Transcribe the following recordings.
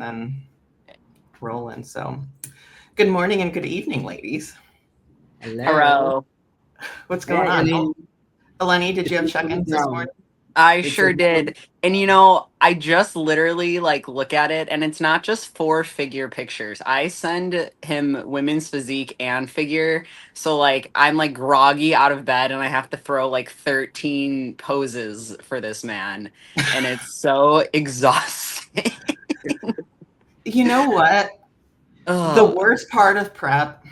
and then rolling. So good morning and good evening, ladies. Hello. What's going on? Eleni, did you have check-ins this morning? I sure did. And I just literally look at it, and it's not just 4 figure pictures. I send him women's physique and figure. So I'm groggy out of bed, and I have to throw 13 poses for this man. And it's so exhausting. You know what? The worst part of prep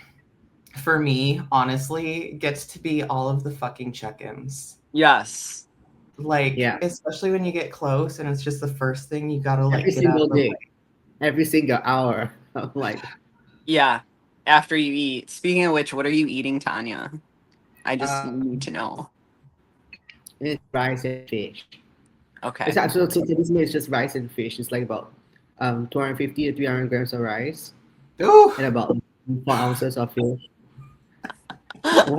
for me, honestly, gets to be all of the fucking check-ins. Yes. Especially when you get close and it's just the first thing you gotta every get out of the way. Every single hour. Yeah. After you eat. Speaking of which, what are you eating, Tanya? I just need to know. It's rice and fish. Okay. It's actually traditionally it's just rice and fish. It's about 250 to 300 grams of rice. Ooh. And about 4 ounces of fish. That's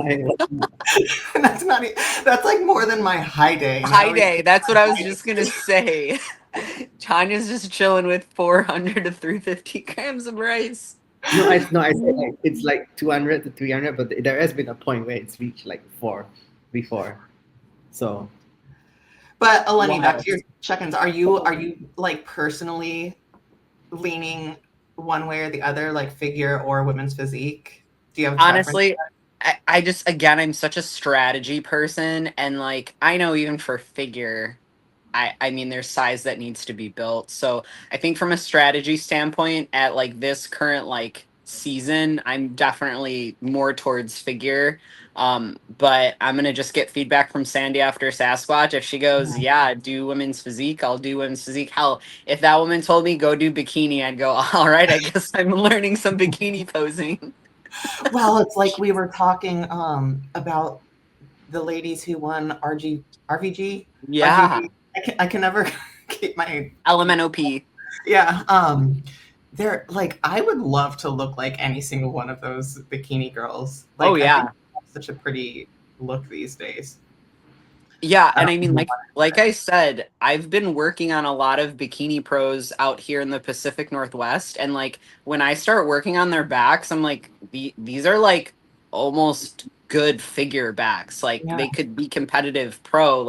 more than my high day. High day. That's what I was just gonna say. Tanya's just chilling with 400 to 350 grams of rice. No, I said it's 200 to 300, but there has been a point where it's reached 4 before. So. But Eleni, back to your check-ins. Are you personally leaning one way or the other, figure or women's physique? Do you have honestly? I just, again, I'm such a strategy person, and I know even for figure, I mean, there's size that needs to be built. So I think from a strategy standpoint, at this current season, I'm definitely more towards figure. But I'm gonna just get feedback from Sandy after Sasquatch. If she goes, yeah, do women's physique, I'll do women's physique. Hell, if that woman told me go do bikini, I'd go, all right, I guess I'm learning some bikini posing. Well, it's we were talking about the ladies who won RVG. Yeah. RGG. I can never keep my LMNOP. Yeah. They're I would love to look like any single one of those bikini girls. Oh yeah. I think that's such a pretty look these days. Yeah, and I mean, like I said, I've been working on a lot of bikini pros out here in the Pacific Northwest, and when I start working on their backs, I'm these are almost good figure backs. They could be competitive pro.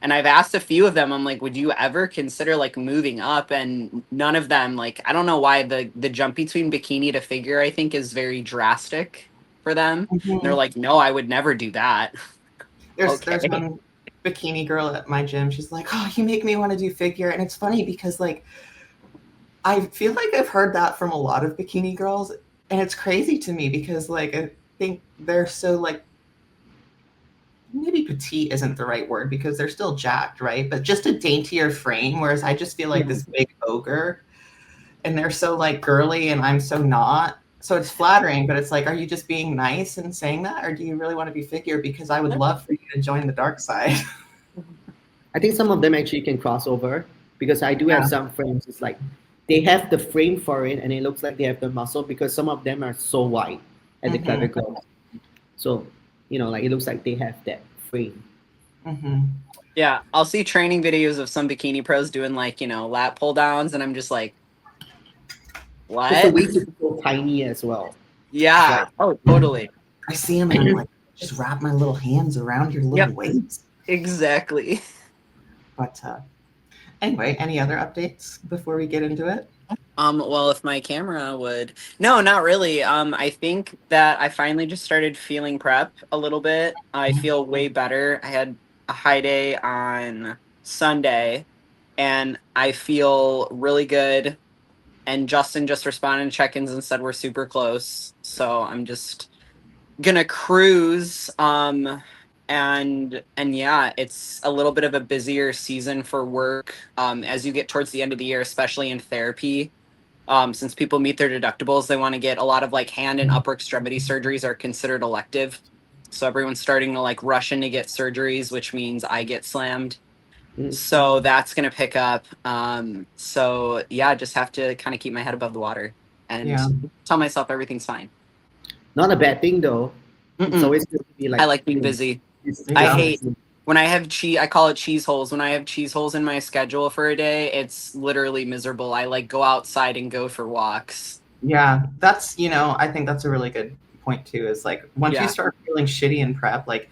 And I've asked a few of them, I'm would you ever consider moving up? And none of them, I don't know why the jump between bikini to figure, I think, is very drastic for them. Mm-hmm. They're no, I would never do that. There's one bikini girl at my gym. She's oh, you make me want to do figure. And it's funny because I feel like I've heard that from a lot of bikini girls. And it's crazy to me because I think they're so maybe petite isn't the right word because they're still jacked, right? But just a daintier frame. Whereas I just feel this big ogre and they're so girly and I'm so not. So it's flattering, but it's are you just being nice and saying that? Or do you really want to be figure? Because I would love for you to join the dark side. I think some of them actually can cross over because I do have some friends. It's they have the frame for it and it looks like they have the muscle because some of them are so wide at the clavicle. So, it looks like they have that frame. Mm-hmm. Yeah, I'll see training videos of some bikini pros doing lat pull downs, and I'm just what? It's the way to be so tiny as well. Yeah. Oh, totally. I see him and I'm just wrap my little hands around your little waist. Exactly. But anyway, any other updates before we get into it? Well, if my camera would... No, not really. I think that I finally just started feeling prep a little bit. I feel way better. I had a high day on Sunday, and I feel really good. And Justin just responded to check-ins and said we're super close. So I'm just gonna cruise. And yeah, it's a little bit of a busier season for work as you get towards the end of the year, especially in therapy. Since people meet their deductibles, they want to get a lot of hand and upper extremity surgeries are considered elective. So everyone's starting to rush in to get surgeries, which means I get slammed. So that's going to pick up. So yeah, just have to kind of keep my head above the water and tell myself everything's fine. Not a bad thing though. It's always good to be I like being busy. I When I have cheese, I call it cheese holes. When I have cheese holes in my schedule for a day, it's literally miserable. I like go outside and go for walks. Yeah, that's, I think that's a really good point too, is like once you Yeah. start feeling shitty in prep, like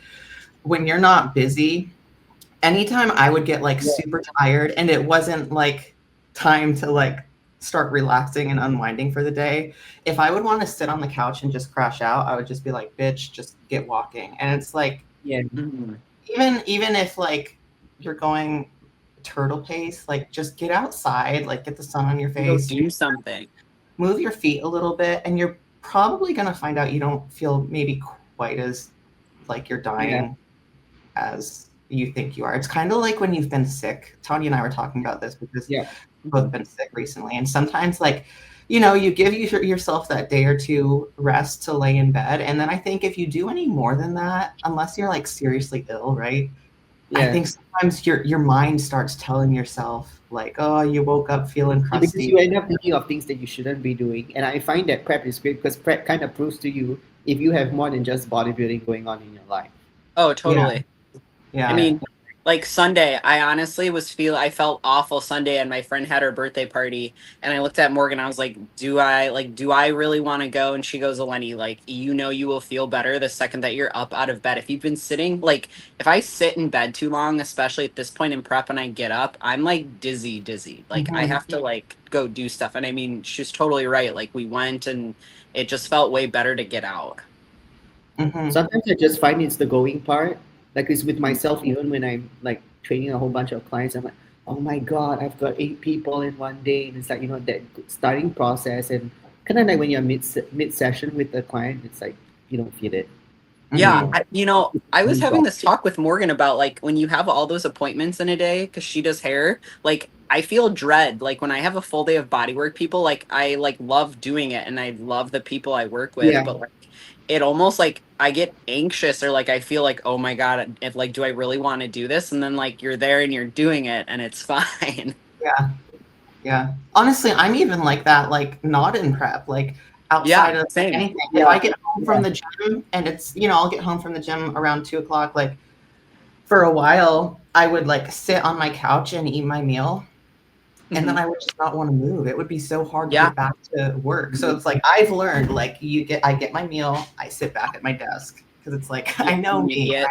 when you're not busy, anytime I would get like super tired and it wasn't like time to like start relaxing and unwinding for the day, if I would want to sit on the couch and just crash out, I would just be like, bitch, just get walking. And it's like, Yeah. Mhm. even if like you're going turtle pace, like just get outside, like get the sun on your Go face, do something. move your feet a little bit, and you're probably going to find out you don't feel maybe quite as like you're dying as you think you are. It's kind of like when you've been sick. Tanya and I were talking about this because Yeah. we've both been sick recently, and sometimes like you give yourself that day or two rest to lay in bed, and then I think if you do any more than that, unless you're like seriously ill, right? I Yeah. think sometimes your mind starts telling yourself like, oh, you woke up feeling Yeah, because crusty. you end up thinking of things that you shouldn't be doing. And I find that prep is great because prep kind of proves to you if you have more than just bodybuilding going on in your life. Oh, Yeah, totally. I yeah. mean, like Sunday, I honestly I felt awful Sunday and my friend had her birthday party and I looked at Morgan, I was like, do I really want to go? And she goes, Eleni, like, you will feel better the second that you're up out of bed. If you've been sitting, like, if I sit in bed too long, especially at this point in prep and I get up, I'm like dizzy. Like, I Mm-hmm. have to like go do stuff. And I mean, she's totally right. Like, we went and it just felt way better to get out. Mm-hmm. Sometimes I just find it's the going part. Like it's with myself, even when I'm like training a whole bunch of clients, I'm like, oh my God, I've got 8 people in one day. And it's like, that starting process and kind of like when you're mid session with the client, it's like you don't feel it. Yeah, Mm-hmm. I was having this talk with Morgan about like when you have all those appointments in a day because she does hair. Like I feel dread. Like when I have a full day of bodywork people, like I like love doing it and I love the people I work with, Yeah. but like it almost like I get anxious or like I feel like oh my god, if like do I really want to do this? And then like you're there and you're doing it and it's fine. Yeah. Yeah. Honestly, I'm even like that, like not in prep, like outside Yeah, of same. anything. If Yeah. I get home Yeah. from the gym and it's, I'll get home from the gym around 2 o'clock, like for a while, I would like sit on my couch and eat my meal. And then Mhm. I would just not want to move. It would be so hard to Yeah, get back to work. So it's like I've learned like I get my meal, I sit back at my desk because it's like yeah, I know you me. get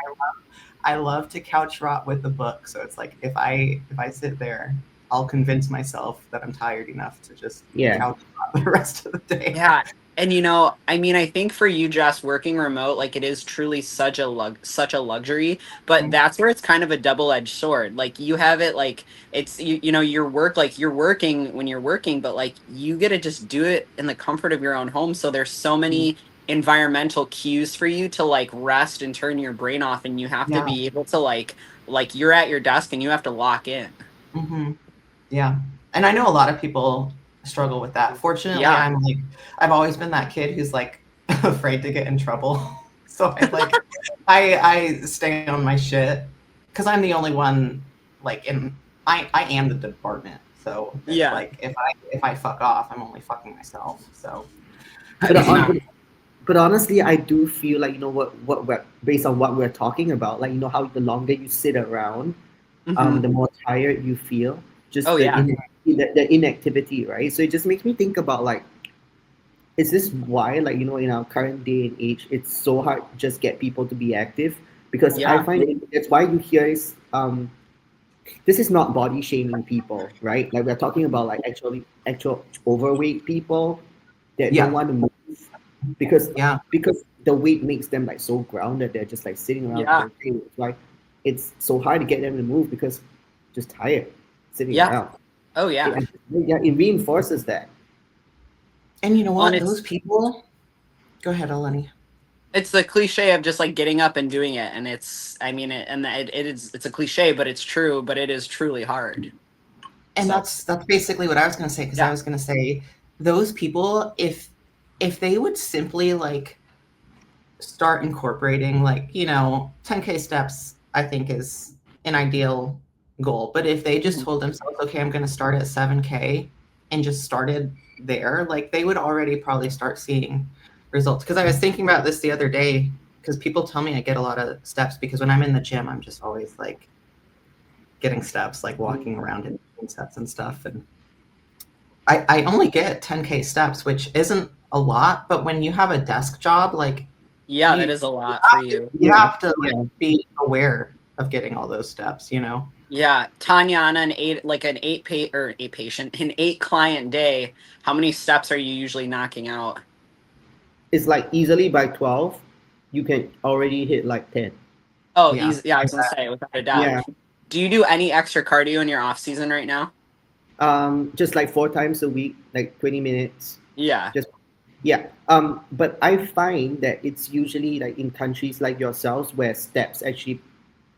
I love to couch rot with a book. So it's like if I sit there, I'll convince myself that I'm tired enough to just Yeah. couch rot the rest of the day. yeah. And I mean, I think for you, Jess, working remote, like it is truly such a luxury, but that's where it's kind of a double-edged sword. Like you have it like it's your work like you're working when you're working, but like you get to just do it in the comfort of your own home. So there's so many environmental cues for you to like rest and turn your brain off and you have to Yeah. be able to like you're at your desk and you have to lock in. Hmm. Yeah. And I know a lot of people struggle with that. Fortunately, Yeah. I've always been that kid who's like afraid to get in trouble. So I stay on my shit because I'm the only one like I am the department. So it's Yeah. like if I fuck off, I'm only fucking myself. So But, Yeah. but honestly, I do feel like what we're based on what we're talking about, like how the longer you sit around, Hmm. the more tired you feel. Just Oh yeah. the inactivity, right? So it just makes me think about like, is this why like in our current day and age, it's so hard to just get people to be active? Because I Yeah. find that's why you hear is this is not body shaming people, right? Like we're talking about like actual overweight people that don't yeah, want to move because yeah, because the weight makes them like so grounded. They're just like sitting around the Yeah. whole day. It's like it's so hard to get them to move because just tired sitting Yeah. around. Oh yeah. Yeah, it reinforces that. and you know Well, and what? Those people. Go ahead, Eleni. it's the cliche of just like getting up and doing it, and I mean, it's a cliche, but it's true, but it is truly hard. And So that's basically what I was going to say because I yeah. was going to say those people if they would simply like start incorporating like 10K steps, I think is an ideal goal. But if they just Mhm. told themselves, okay, I'm going to start at 7K and just started there, like they would already probably start seeing results. Because I was thinking about this the other day. because people tell me I get a lot of steps because when I'm in the gym, I'm just always like getting steps, like walking around in sets and stuff. And I only get 10K steps, which isn't a lot, but when you have a desk job, like Yeah, that is a lot for you. You have to like, be aware of getting all those steps, you know? Yeah, Tanya, on an an 8 client day, how many steps are you usually knocking out? It's like easily by 12, you can already hit like 10. Oh, Yeah. easy. Yeah, I was gonna say without a doubt. Yeah. Do you do any extra cardio in your off season right now? Just like 4 times a week, like 20 minutes. Yeah. Just yeah. But I find that it's usually like in countries like yourselves where steps actually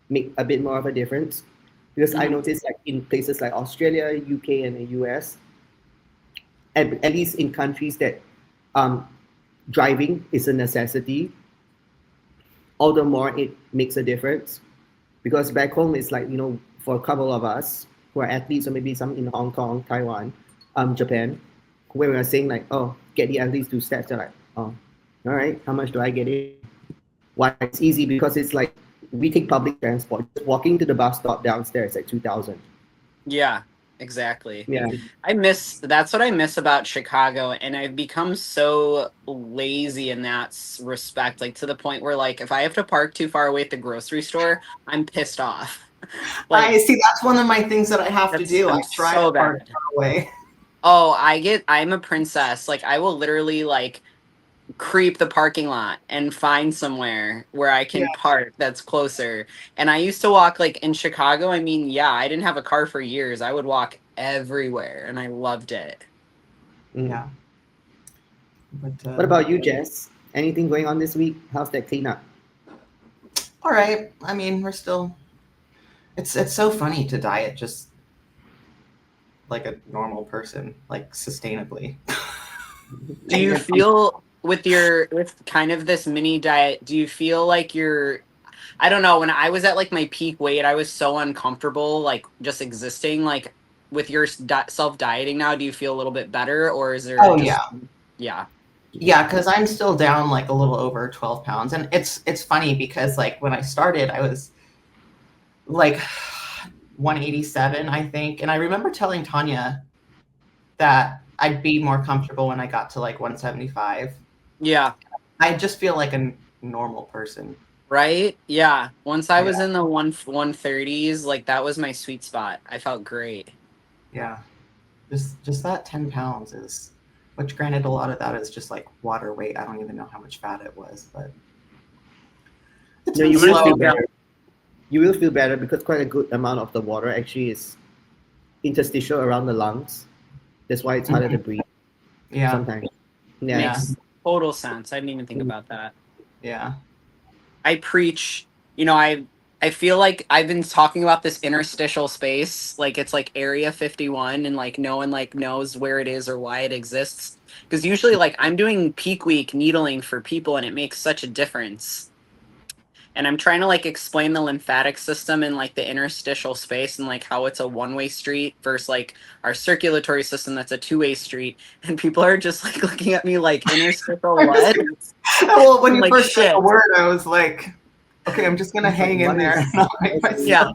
make a bit more of a difference. Because I noticed like in places like Australia, UK, and the US, at least in countries that um, driving is a necessity, all the more it makes a difference. Because back home, it's like, for a couple of us who are athletes, or maybe some in Hong Kong, Taiwan, Japan, where we are saying like, oh, get the athletes to steps, they're like, oh, all right, how much do I get in? Why? It's easy because it's like we take public transport. Just walking to the bus stop downstairs is like 2,000. Yeah, exactly. Yeah. That's what I miss about Chicago, and I've become so lazy in that respect, like to the point where like if I have to park too far away at the grocery store, I'm pissed off. Like I see that's one of my things that I have to do. I try so to park bad. far away. Oh, I'm a princess. Like I will literally like creep the parking lot and find somewhere where I can park that's closer. And I used to walk like in Chicago. I mean, yeah, I didn't have a car for years. I would walk everywhere and I loved it. Yeah. But, What about you, Jess? Anything going on this week? How's that cleanup? all right. I mean, we're still. It's so funny to diet just like a normal person, like sustainably. Do you feel with kind of this mini diet, do you feel like I don't know, when I was at like my peak weight, I was so uncomfortable like just existing like with your self dieting now, do you feel a little bit better or is there Oh just yeah. Yeah, because I'm still down like a little over 12 pounds. And it's funny because like when I started, I was like 187, I think. And I remember telling Tanya that I'd be more comfortable when I got to like 175. Yeah. I just feel like a normal person. Right? Yeah. Once I was in the 130s, like that was my sweet spot. I felt great. Yeah. Just that 10 pounds is, which granted a lot of that is just like water weight. I don't even know how much fat it was, but it's No, you will slow. feel better. You will feel better because quite a good amount of the water actually is interstitial around the lungs. That's why it's harder to breathe. Yeah. Sometimes. Yeah. Makes total sense. I didn't even think about that. Yeah. I preach, I feel like I've been talking about this interstitial space, like it's like Area 51 and like no one like knows where it is or why it exists. Because usually like I'm doing peak week needling for people and it makes such a difference. And I'm trying to like explain the lymphatic system and like the interstitial space and like how it's a one-way street versus like our circulatory system that's a two-way street. And people are just like looking at me like interstitial what? Well, when you like, first said shit. the word, I was like, okay, I'm just gonna hang in there and not make myself. Yeah.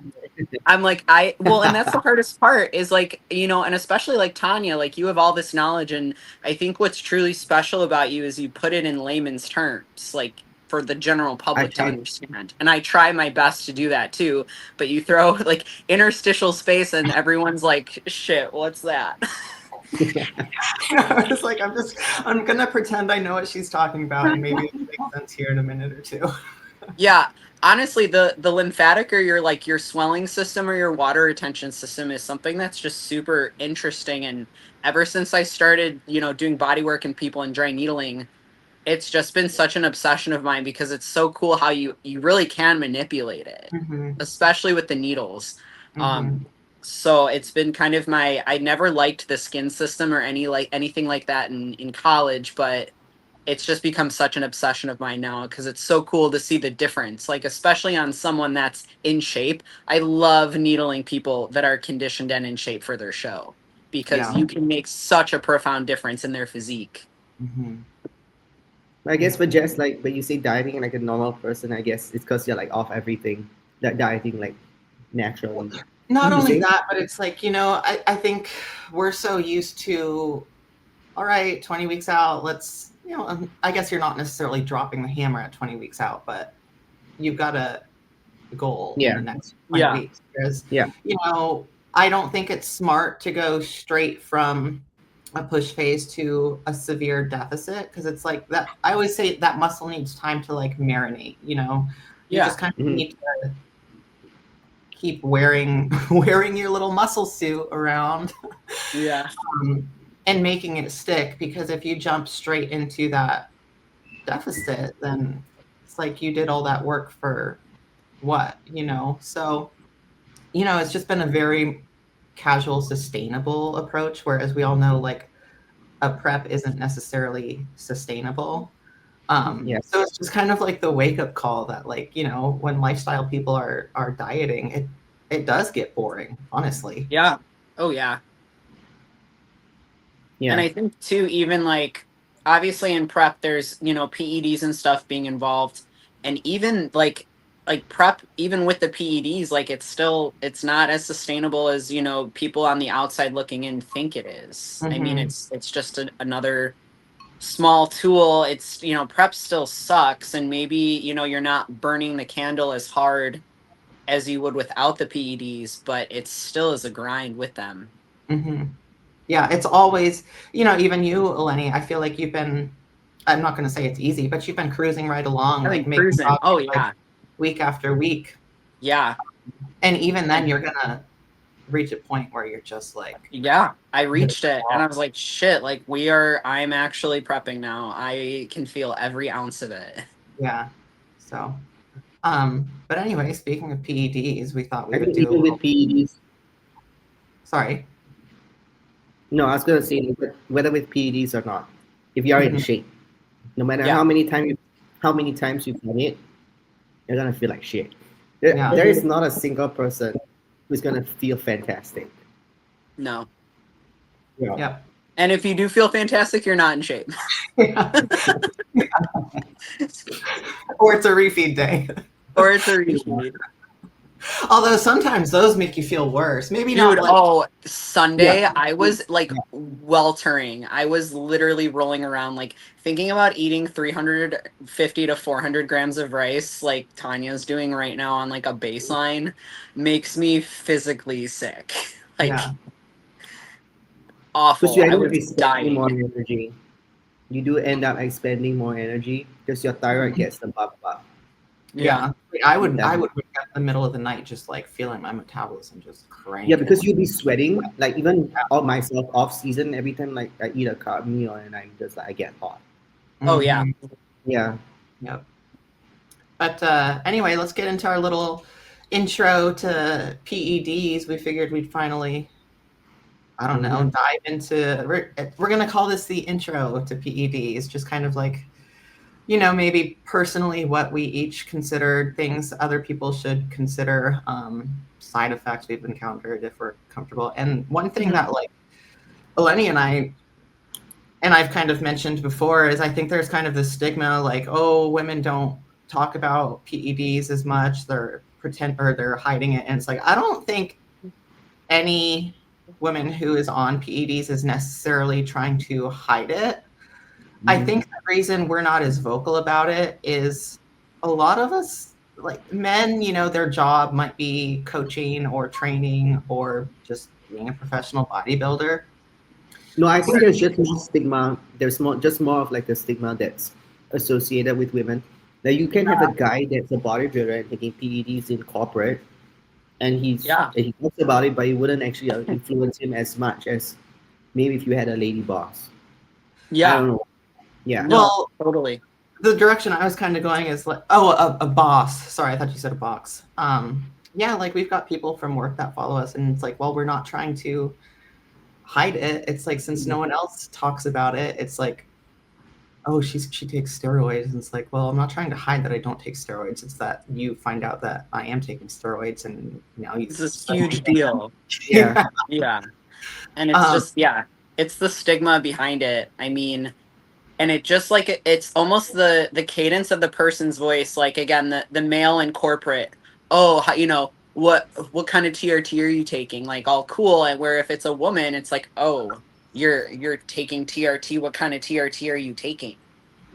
I'm like, and that's the hardest part is like, and especially like Tanya, like you have all this knowledge. And I think what's truly special about you is you put it in layman's terms, like for the general public to understand. And I try my best to do that too. But you throw like interstitial space and everyone's like, shit, what's that? I was like, I'm gonna pretend I know what she's talking about and maybe it'll make sense here in a minute or two. Yeah. Honestly, the lymphatic or your swelling system or your water retention system is something that's just super interesting. And ever since I started, doing body work and people and dry needling, it's just been such an obsession of mine because it's so cool how you really can manipulate it, especially with the needles. So it's been kind of I never liked the skin system or anything like that in college, but it's just become such an obsession of mine now because it's so cool to see the difference, like especially on someone that's in shape. I love needling people that are conditioned and in shape for their show because you can make such a profound difference in their physique. I guess for just like when you say dieting like a normal person, I guess it's because you're like off everything. That dieting like naturally. Not You only say? that, but it's like, I think we're so used to, all right, 20 weeks out, let's, I guess you're not necessarily dropping the hammer at 20 weeks out, but you've got a goal in Yeah. the next 20 Yeah. weeks. Because, Yeah. I don't think it's smart to go straight from a push phase to a severe deficit, because it's like that. I always say that muscle needs time to like marinate, you Yeah. just kind of Mhm. need to keep wearing your little muscle suit around Yeah. and making it stick, because if you jump straight into that deficit, then it's like you did all that work for what, so it's just been a very casual, sustainable approach, whereas we all know like a prep isn't necessarily sustainable. Yeah. So it's just kind of like the wake up call that, like, when lifestyle people are dieting, it does get boring, honestly. Yeah. Oh yeah. And Yeah. I think too, even like obviously in prep, there's PEDs and stuff being involved, and even like prep, even with the PEDs, like it's not as sustainable as people on the outside looking in think it is. I mean, Mm-hmm. it's just another small tool. It's prep still sucks, and maybe you're not burning the candle as hard as you would without the PEDs, but it still is a grind with them. Mm-hmm. Yeah, it's always, even you, Eleni, I feel like I'm not going to say it's easy, but you've been cruising right along, I like think making cruising. Oh progress, like yeah. week after week. Yeah. And even then, And you're going to reach a point where you're just like, yeah, I reached it and I was like, shit, like I'm actually prepping now. I can feel every ounce of it. yeah. So, but anyway, speaking of PEDs, we thought we I would think do a even little, with PEDs, sorry. no, I was gonna say like, whether with PEDs or not, if you are in Mhm. shape, no matter Yeah. how many times you've done it, you're gonna feel like shit. There, Yeah. there is not a single person who's gonna feel fantastic. No. Yeah. Yep. And if you do feel fantastic, you're not in shape. Or it's a refeed day. Or it's a refeed. Although sometimes those make you feel worse. Maybe Dude, not like, oh, Yeah. Sunday, I was like weltering. I was literally rolling around, like thinking about eating 350 to 400 grams of rice, like Tanya's doing right now on like a baseline, makes me physically sick. Like, yeah. Because awful. you I end up was expending more dying. energy. You do end up expending more energy because your thyroid Mhm. gets the bump up. Yeah. Yeah. Like, I would Yeah. wake up in the middle of the night just like feeling my metabolism just Yeah, cranking. because you'll be sweating. Like even all myself off season, every time like I eat a carb meal and I just like I get hot. Oh, yeah. Mhm. Yeah. Yep. But anyway, let's get into our little intro to PEDs. We figured we'd finally, I don't know, Mhm. dive into. We're gonna call this the intro to PEDs, just kind of like, maybe personally what we each considered, things other people should consider, side effects we've encountered if we're comfortable. And one thing that like Eleni and I've kind of mentioned before is I think there's kind of this stigma like, oh, women don't talk about PEDs as much. They're hiding it. And it's like, I don't think any woman who is on PEDs is necessarily trying to hide it. I Mhm. think the reason we're not as vocal about it is a lot of us, like men, their job might be coaching or training or just being a professional bodybuilder. No, I think there's just more stigma. There's more of like the stigma that's associated with women. That you can have a guy that's a bodybuilder and taking PEDs in corporate, and Yeah. he talks about it, but it wouldn't actually influence him as much as maybe if you had a lady boss. I Yeah. don't know. Yeah. No, Well, totally. the direction I was kind of going is like, oh, a boss. Sorry, I thought you said a box. Yeah, like we've got people from work that follow us, and it's like, well, we're not trying to hide it. It's like, since no one else talks about it, it's like, oh, she takes steroids, and it's like, well, I'm not trying to hide that I don't take steroids. It's that you find out that I am taking steroids, and now you It's this suddenly huge think deal. Yeah. Yeah. And it's um, just, yeah, it's the stigma behind it. I mean, And it just like it's almost the cadence of the person's voice, like again the male and corporate. Oh, you know what kind of TRT are you taking? Like all cool, and where if it's a woman, it's like, oh, you're taking TRT. What kind of TRT are you taking?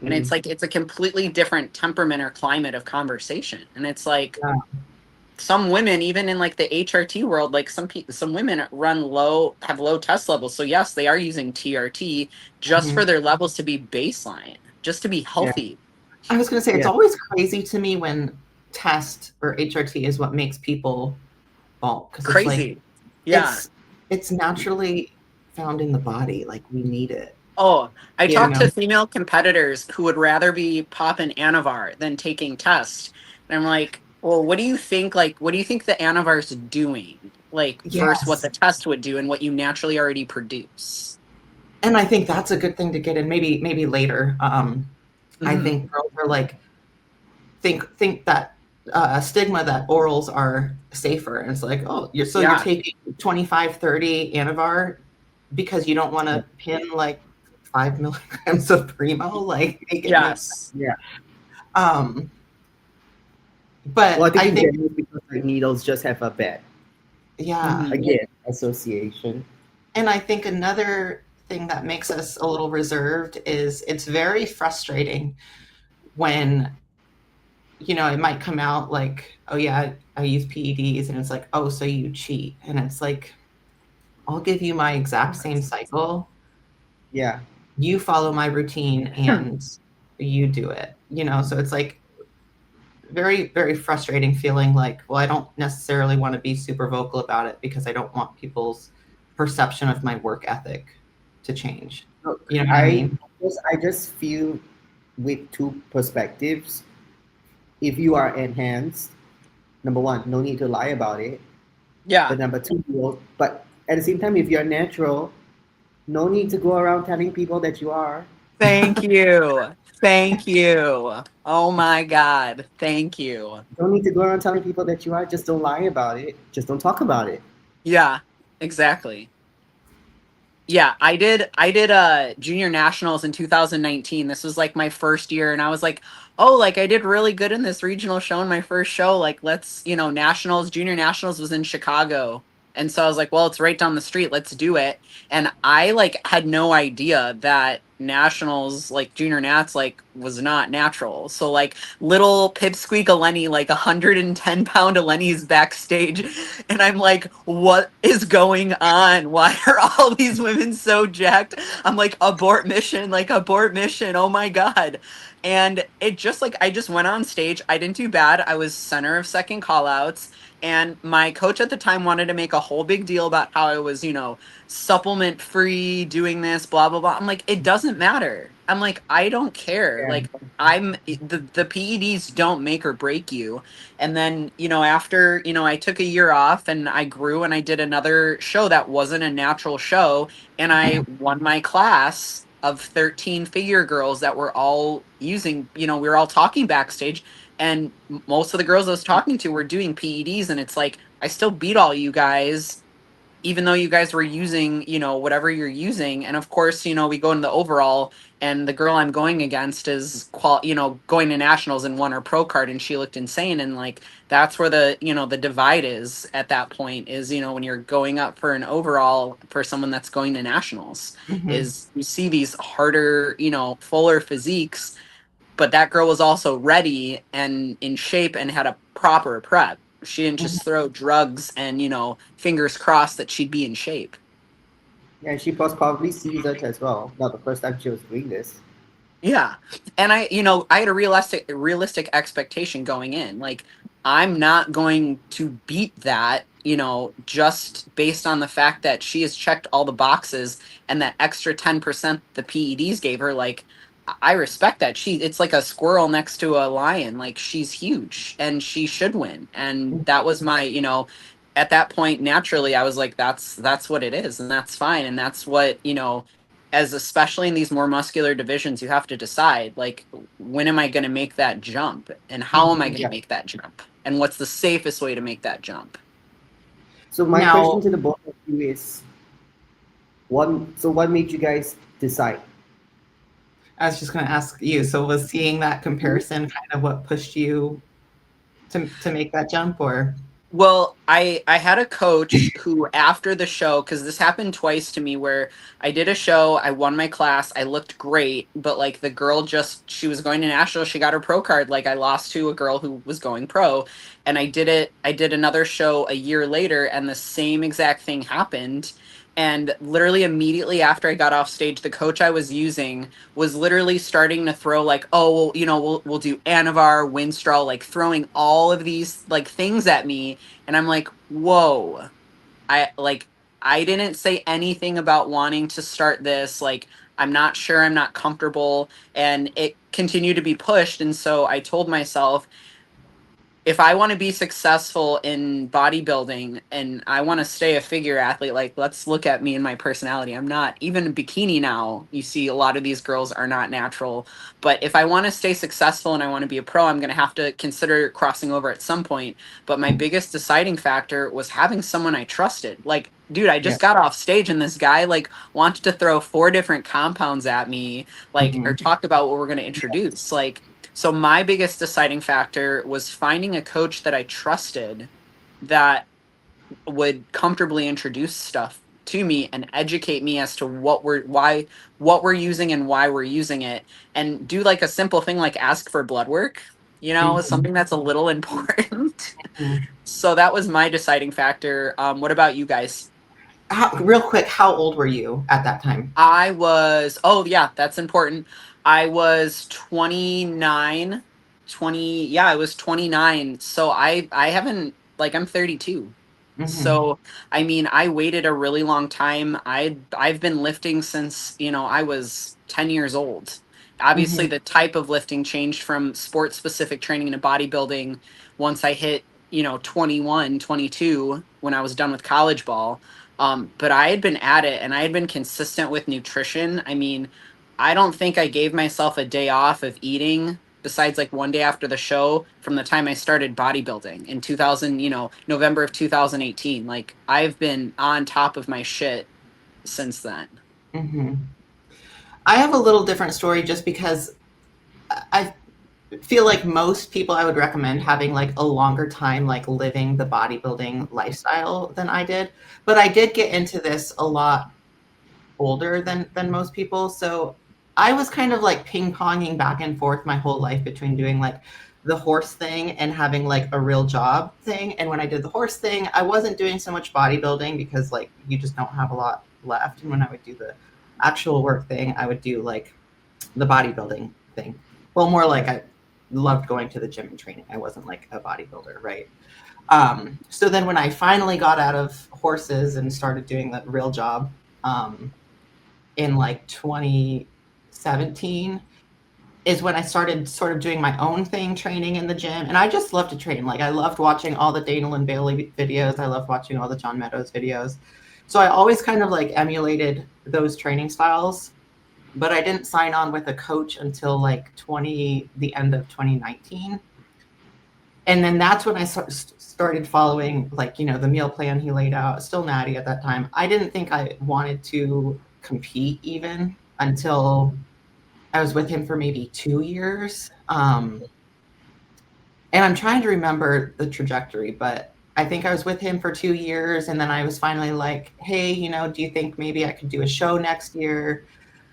And it's like it's a completely different temperament or climate of conversation. And it's like Yeah. some women, even in like the HRT world, like some women have low test levels. So yes, they are using TRT just for their levels to be baseline, just to be healthy. I was going to say, it's Yeah. always crazy to me when test or HRT is what makes people bulk, because it's like Crazy. Yeah. it's naturally found in the body, like we need it, Oh, I you talked know. to female competitors who would rather be popping Anavar than taking tests. And I'm like, well, what do you think? Like, what do you think the Anavar's doing? Like, versus what Yes. the test would do and what you naturally already produce. And I think that's a good thing to get in, maybe later. I Mhm. think girls are like think that stigma that orals are safer, and it's like, oh, you're Yeah. taking 25, 30 Anavar because you don't want to pin like 5 milligrams of Primo, like make it make sense. Yes. Yeah. Um, Well, I but think I in think, general because like needles just have a bad yeah, Mhm. again association. and I think another thing that makes us a little reserved is it's very frustrating when, it might come out like, oh yeah, I use PEDs, and it's like, oh, so you cheat. And it's like, I'll give you my exact same cycle. Yeah. You follow my routine and you do it, so it's like very, very frustrating feeling like, well, I don't necessarily want to be super vocal about it because I don't want people's perception of my work ethic to change. Look, You know what I I mean? I just feel with two perspectives. If you are enhanced, number one, no need to lie about it. Yeah. But number two, but at the same time, if you're natural, no need to go around telling people that you are. Thank you. Thank you. Oh my God. Thank you. Don't need to go around telling people that you are. Just don't lie about it. Just don't talk about it. Yeah, exactly. Yeah, I did junior nationals in 2019. This was like my first year and I was like, "Oh, like I did really good in this regional show in my first show. Like let's, nationals, junior nationals was in Chicago." And so I was like, "Well, it's right down the street. Let's do it." And I like had no idea that nationals like junior nats like was not natural. So like little pipsqueak Eleni, like 110-pound Eleni's backstage. And I'm like, what is going on? Why are all these women so jacked? I'm like, abort mission, like abort mission. Oh my God. And it just like, I just went on stage. I didn't do bad. I was center of second callouts. And my coach at the time wanted to make a whole big deal about how I was, supplement free, doing this, blah, blah, blah. I'm like, it doesn't matter. I'm like, I don't care. Yeah. Like, the PEDs don't make or break you. And then, after, I took a year off and I grew and I did another show that wasn't a natural show. And I won my class of 13 figure girls that were all using, we were all talking backstage. And most of the girls I was talking to were doing PEDs. And it's like, I still beat all you guys even though you guys were using, whatever you're using. And of course, we go in the overall and the girl I'm going against is going to nationals and won her pro card and she looked insane. And like, that's where the divide is at that point is, when you're going up for an overall for someone that's going to nationals Mhm. is you see these harder, fuller physiques, but that girl was also ready and in shape and had a proper prep. She didn't Mhm. just throw drugs and, fingers crossed that she'd be in shape. Yeah, she was probably seasoned as well. Not the first time she was doing this. Yeah. And I had a realistic expectation going in. Like I'm not going to beat that, just based on the fact that she has checked all the boxes and that extra 10% the PEDs gave her. Like I respect that. It's like a squirrel next to a lion. Like she's huge and she should win. And that was my, at that point naturally I was like that's what it is and that's fine and that's what, as especially in these more muscular divisions, you have to decide like when am I going to make that jump and how am I going to Yeah. make that jump and what's the safest way to make that jump. So my question Now, to the both of you is, what? So what made you guys decide? I was just going to ask you. So was seeing that comparison kind of what pushed you to make that jump, or? Well, I had a coach who after the show, because this happened twice to me, where I did a show, I won my class, I looked great, but like the girl just, she was going to national, she got her pro card, like I lost to a girl who was going pro, and I did another show a year later, and the same exact thing happened. And literally immediately after I got off stage, the coach I was using was literally starting to throw like, oh, well, you know, we'll do Anavar, Winstrol, like throwing all of these like things at me, and I'm like, whoa, I like, I didn't say anything about wanting to start this. Like, I'm not sure, I'm not comfortable. And it continued to be pushed. And so I told myself, if I want to be successful in bodybuilding and I want to stay a figure athlete, like let's look at me and my personality. I'm not even in bikini now. You see, a lot of these girls are not natural. But if I want to stay successful and I want to be a pro, I'm going to have to consider crossing over at some point. But my biggest deciding factor was having someone I trusted. Like, dude, I Yeah. just got off stage and this guy like wanted to throw 4 different compounds at me, like, or Mm-hmm. talk about what we're going to introduce. Like, so my biggest deciding factor was finding a coach that I trusted that would comfortably introduce stuff to me and educate me as to what we're using and why we're using it, and do like a simple thing like ask for blood work, you know, Mm-hmm. something that's a little important. Mm-hmm. So that was my deciding factor. What about you guys? Real quick, how old were you at that time? I was, oh yeah, that's important. I was 29, 20. Yeah, I was 29. So I haven't, like, I'm 32. Mm-hmm. So, I mean, I waited a really long time. I've been lifting since, you know, I was 10 years old. Obviously, Mm-hmm. the type of lifting changed from sports specific training to bodybuilding once I hit, you know, 21, 22 when I was done with college ball. But I had been at it and I had been consistent with nutrition. I mean, I don't think I gave myself a day off of eating besides like one day after the show from the time I started bodybuilding in 2000, you know, November of 2018. Like I've been on top of my shit since then. Mm-hmm. I have a little different story just because I feel like most people I would recommend having like a longer time like living the bodybuilding lifestyle than I did. But I did get into this a lot older than most people. So I was kind of like ping-ponging back and forth my whole life between doing like the horse thing and having like a real job thing. And when I did the horse thing, I wasn't doing so much bodybuilding because like you just don't have a lot left. And when I would do the actual work thing, I would do like the bodybuilding thing. Well, more like I loved going to the gym and training. I wasn't like a bodybuilder, right? So then when I finally got out of horses and started doing the real job, in like 2017 is when I started sort of doing my own thing, training in the gym. And I just love to train. Like I loved watching all the Dana and Bailey videos. I loved watching all the John Meadows videos. So I always kind of like emulated those training styles, but I didn't sign on with a coach until like the end of 2019. And then that's when I started following like, you know, the meal plan he laid out, still natty at that time. I didn't think I wanted to compete even until I was with him for maybe 2 years. And I'm trying to remember the trajectory, but I think I was with him for 2 years. And then I was finally like, hey, you know, do you think maybe I could do a show next year?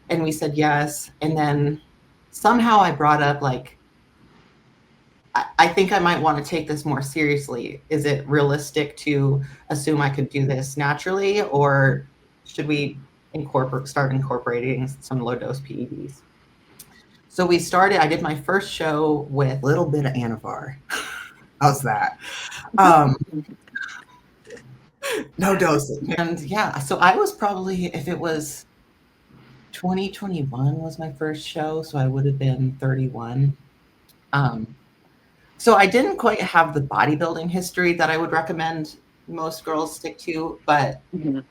And we said yes. And then somehow I brought up like, I think I might want to take this more seriously. Is it realistic to assume I could do this naturally, or should we start incorporating some low dose PEDs? So I did my first show with a little bit of Anavar. How's that? Um, no dosing. And yeah, so I was probably, if it was 2021 was my first show, so I would have been 31. Um, so I didn't quite have the bodybuilding history that I would recommend most girls stick to, but Mhm.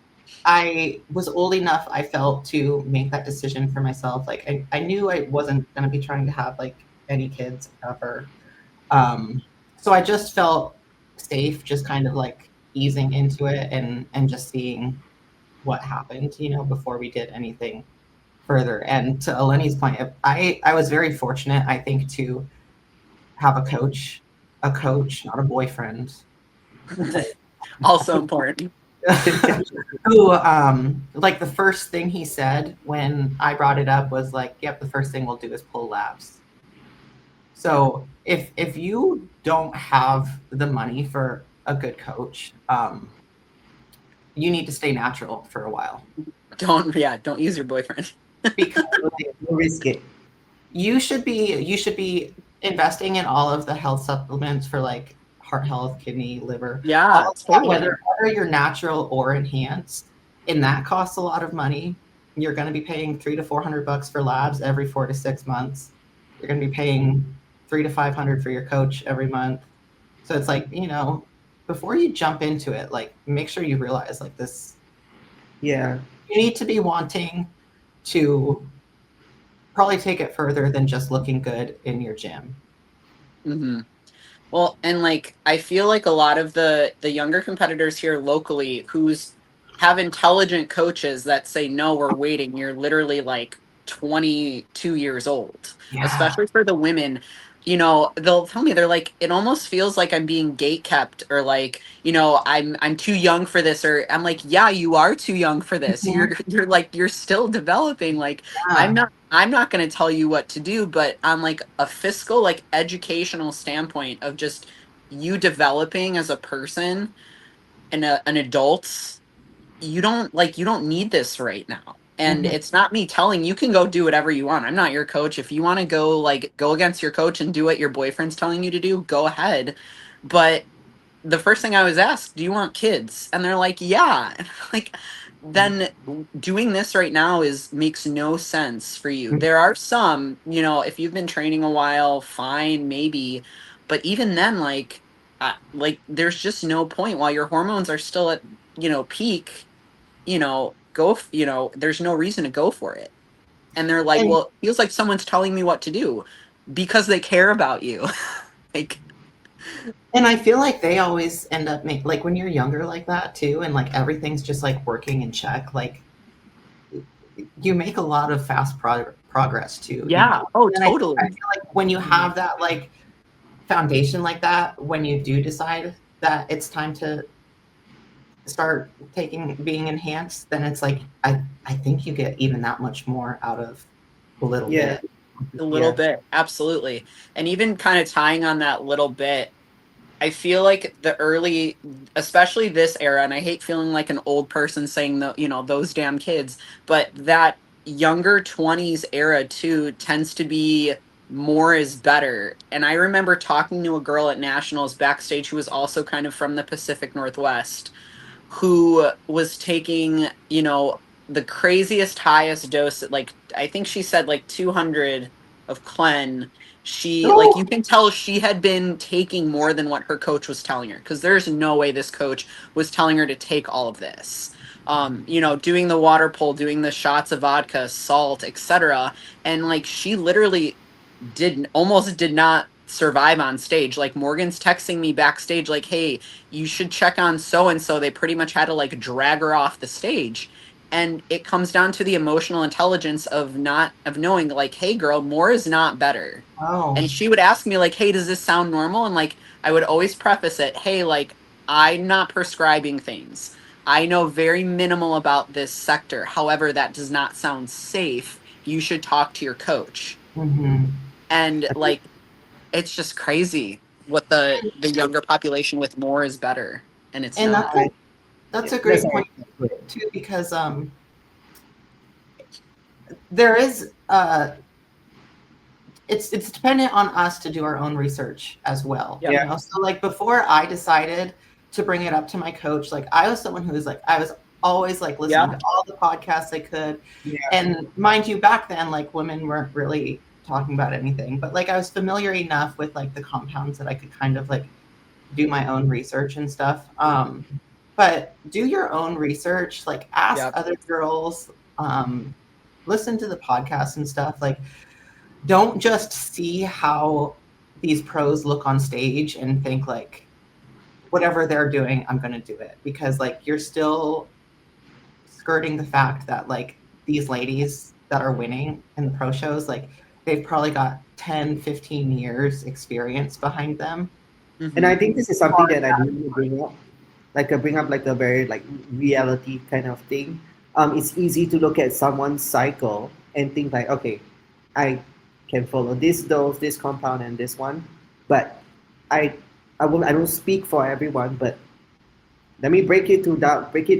I was old enough, I felt, to make that decision for myself. Like I knew I wasn't going to be trying to have like any kids ever. Um, so I just felt safe, just kind of like easing into it and just seeing what happened, you know, before we did anything further. And to Eleni's point, I was very fortunate, I think, to have a coach, not a boyfriend, Also important. who like the first thing he said when I brought it up was like, yep, the first thing we'll do is pull labs. So if you don't have the money for a good coach, you need to stay natural for a while. Don't use your boyfriend. Because risk it. you should be investing in all of the health supplements for like heart health, kidney, liver, Yeah, all of that, totally. whether you're natural or enhanced, and that costs a lot of money. You're going to be paying $300 to $400 for labs every 4 to 6 months. You're going to be paying $300 to $500 for your coach every month. So it's like, before you jump into it, like make sure you realize like this. Yeah. You need to be wanting to probably take it further than just looking good in your gym. Mm-hmm. Well, and like I feel like a lot of the younger competitors here locally who's have intelligent coaches that say no, we're waiting. You're literally like 22 years old. Yeah. Especially for the women. They'll tell me they're like it almost feels like I'm being gate kept or like, I'm too young for this or I'm like, yeah, you are too young for this. You're like you're still developing like Yeah. I'm not going to tell you what to do, but on like a fiscal, like educational standpoint of just you developing as a person and an adult, you don't need this right now. And Mhm. it's not me telling you can go do whatever you want. I'm not your coach. If you want to go against your coach and do what your boyfriend's telling you to do, go ahead. But the first thing I was asked, do you want kids? And they're like, yeah. And I'm like, then doing this right now makes no sense for you. There are some, if you've been training a while, fine, maybe. But even then, there's just no point while your hormones are still at, peak, there's no reason to go for it. And they're like, And well, it feels like someone's telling me what to do because they care about you. Like, and I feel like they always end up like when you're younger like that too, and like everything's just like working in check, like you make a lot of fast progress too. yeah. Oh, And totally. I feel like when you have that like foundation like that, when you do decide that it's time to start being enhanced, then it's like I think you get even that much more out of a little bit. A little bit, absolutely. And even kind of tying on that little bit, I feel like the early, especially this era, and I hate feeling like an old person saying those damn kids, but that younger 20s era too tends to be more is better. And I remember talking to a girl at Nationals backstage who was also kind of from the Pacific Northwest who was taking, the craziest highest dose, like I think she said like 200 of Clen. She like you can tell she had been taking more than what her coach was telling her because there's no way this coach was telling her to take all of this. Doing the water pull, doing the shots of vodka, salt, etc. And like she literally almost did not survive on stage. Like Morgan's texting me backstage like, "Hey, you should check on so and so." They pretty much had to like drag her off the stage. And it comes down to the emotional intelligence of knowing like, "Hey girl, more is not better." Oh. And she would ask me like, "Hey, does this sound normal?" And like I would always preface it, "Hey, like I'm not prescribing things. I know very minimal about this sector. However, that does not sound safe. You should talk to your coach." Mm-hmm. And like it's just crazy what the younger population with more is better, and it's And not. that's a great point too, because there is it's dependent on us to do our own research as well. Yeah. So like before I decided to bring it up to my coach, like I was someone who was like I was always like listening to all the podcasts I could. And mind you, back then like women weren't really talking about anything, but like I was familiar enough with like the compounds that I could kind of like do my own research and stuff. But do your own research, like ask other girls, listen to the podcasts and stuff. Like don't just see how these pros look on stage and think like whatever they're doing, I'm going to do it, because like you're still skirting the fact that like these ladies that are winning in the pro shows, like they've probably got 10, 15 years experience behind them. And I Mhm. think this is something that I really bring up, like I bring up like a very like reality kind of thing. It's easy to look at someone's cycle and think like, okay, I can follow this dose, this compound, and this one, but I I don't speak for everyone, but let me break it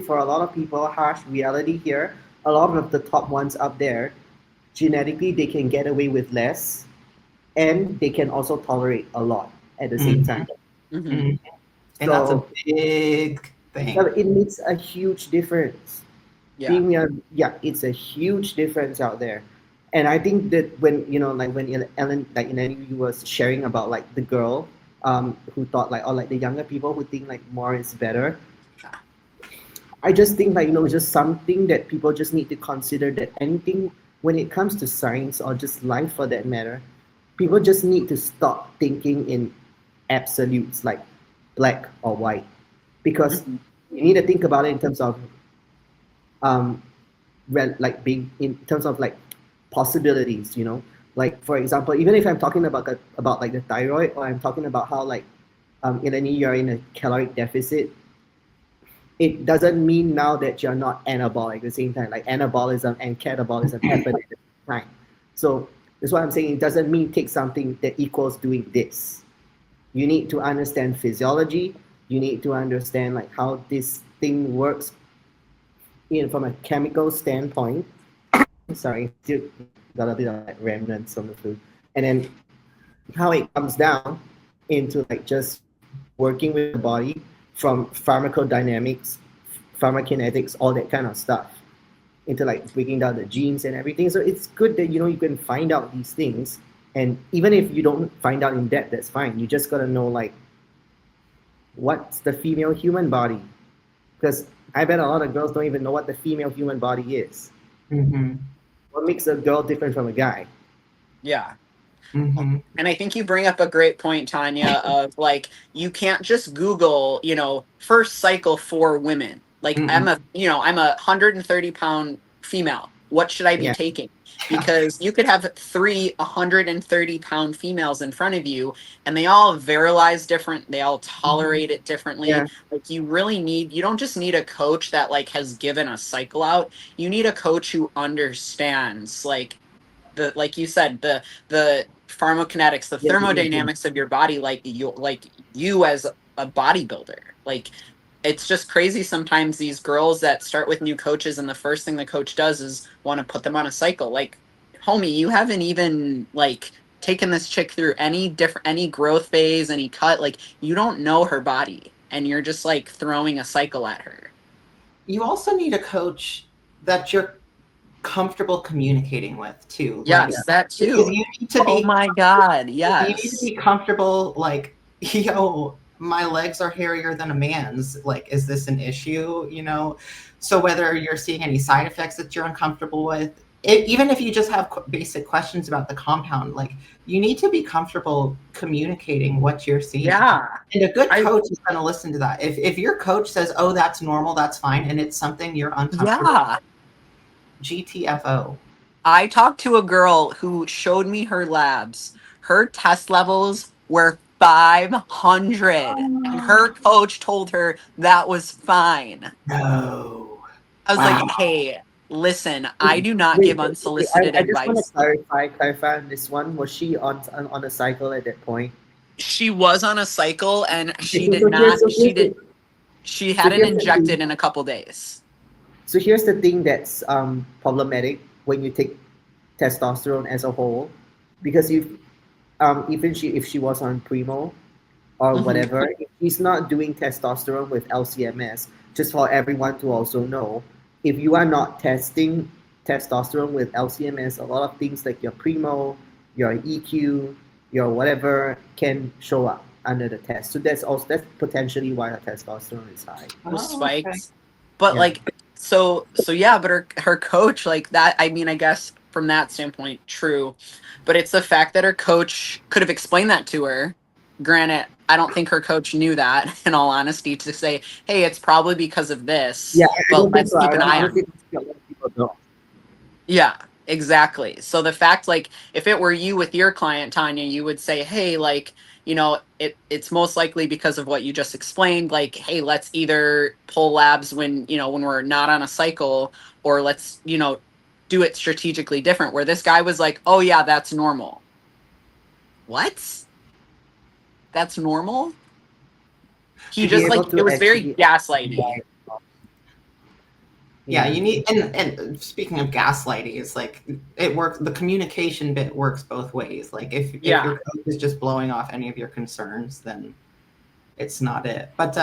for a lot of people. Harsh reality here. A lot of the top ones up there, genetically they can get away with less, and they can also tolerate a lot at the same Mm-hmm. time. Mhm. Mm-hmm. And that's a So big so thing. it makes a huge difference. Yeah. Being a yeah, it's a huge difference out there. And I think that when like when Ellen, like Ellen, you was sharing about like the girl who thought like, or like the younger people who think like more is better. I just think like just something that people just need to consider, that anything when it comes to science or just life for that matter, people just need to stop thinking in absolutes like black or white, because Mhm. you need to think about it in terms of um like being in terms of like possibilities, like for example, even if I'm talking about about like the thyroid, or I'm talking about how like Eleni, you're in a caloric deficit, it doesn't mean now that you're not anabolic at the same time. Like anabolism and catabolism happen at the same time. So that's what I'm saying. It doesn't mean take something that equals doing this. You need to understand physiology. You need to understand like how this thing works from a chemical standpoint. Sorry, still got a bit of like remnants from the food. And then how it comes down into like just working with the body from pharmacodynamics, pharmacokinetics, all that kind of stuff, into like breaking down the genes and everything. So it's good that you can find out these things, and even if you don't find out in depth, that's fine. You just gotta know like what's the female human body, because I bet a lot of girls don't even know what the female human body is. Mm-hmm. What makes a girl different from a guy? Yeah. Mm-hmm. And I think you bring up a great point, Tanya, of like, you can't just Google, first cycle for women. Like, Mm-mm. I'm a 130-pound female. What should I be Yeah, taking? Yeah. Because you could have three 130-pound females in front of you, and they all virilize different. They all tolerate it differently. yeah, Like, you don't just need a coach that like has given a cycle out. You need a coach who understands like you said, the pharmacokinetics, the yeah, yeah, yeah. thermodynamics of your body, like you as a bodybuilder. Like, it's just crazy sometimes, these girls that start with new coaches and the first thing the coach does is want to put them on a cycle. Like, homie, you haven't even like taken this chick through any growth phase, any cut. Like, you don't know her body, and you're just like throwing a cycle at her. You also need a coach that you're comfortable communicating with too. Like, Yes, that because too. you need to Oh be my God, you need to yes. be comfortable, like, yo, my legs are hairier than a man's. Like, is this an issue? So whether you're seeing any side effects that you're uncomfortable with, even if you just have basic questions about the compound, like, you need to be comfortable communicating what you're seeing. Yeah. And a good I coach is going to listen to that. If your coach says, oh, that's normal, that's fine, and it's something you're uncomfortable yeah. with, GTFO. I talked to a girl who showed me her labs. Her test levels were 500, and her coach told her that was fine. No. I was like, Wow. "Hey, listen, I do not Wait, give wait, unsolicited I just want to advice." clarify on this one. Was she on a cycle at that point? She was on a cycle, and Okay, she so hadn't here's the thing. injected in a couple days. So here's the thing that's problematic when you take testosterone as a whole, because even if she was on primo or Mhm. whatever, if she's not doing testosterone with LCMS, just for everyone to also know, if you are not testing testosterone with LCMS, a lot of things like your primo, your EQ, your whatever can show up under the test. So that's potentially why her testosterone is high. Was Oh, okay. spiked. But Yeah. like, so yeah, but her coach, like that, I mean, I guess from that standpoint, true. But it's the fact that her coach could have explained that to her. Granted, I don't think her coach knew that, in all honesty, to say, hey, it's probably because of this, Yeah, I but don't think let's so. keep an I eye on honestly it. don't think a lot of people know. Yeah, Exactly. So the fact, like, if it were you with your client, Tanya, you would say, hey, like, you know, it's most likely because of what you just explained. Like, hey, let's either pull labs when, you know, when we're not on a cycle, or let's, you know, do it strategically different. Where this guy was like, oh, yeah, that's normal. What? That's normal? He To be just, able like, it to was very actually gaslighty. Yeah, you need, and speaking of gaslighting, it's like it works. The communication bit works both ways. Like if Yeah. your coach is just blowing off any of your concerns, then it's not it. But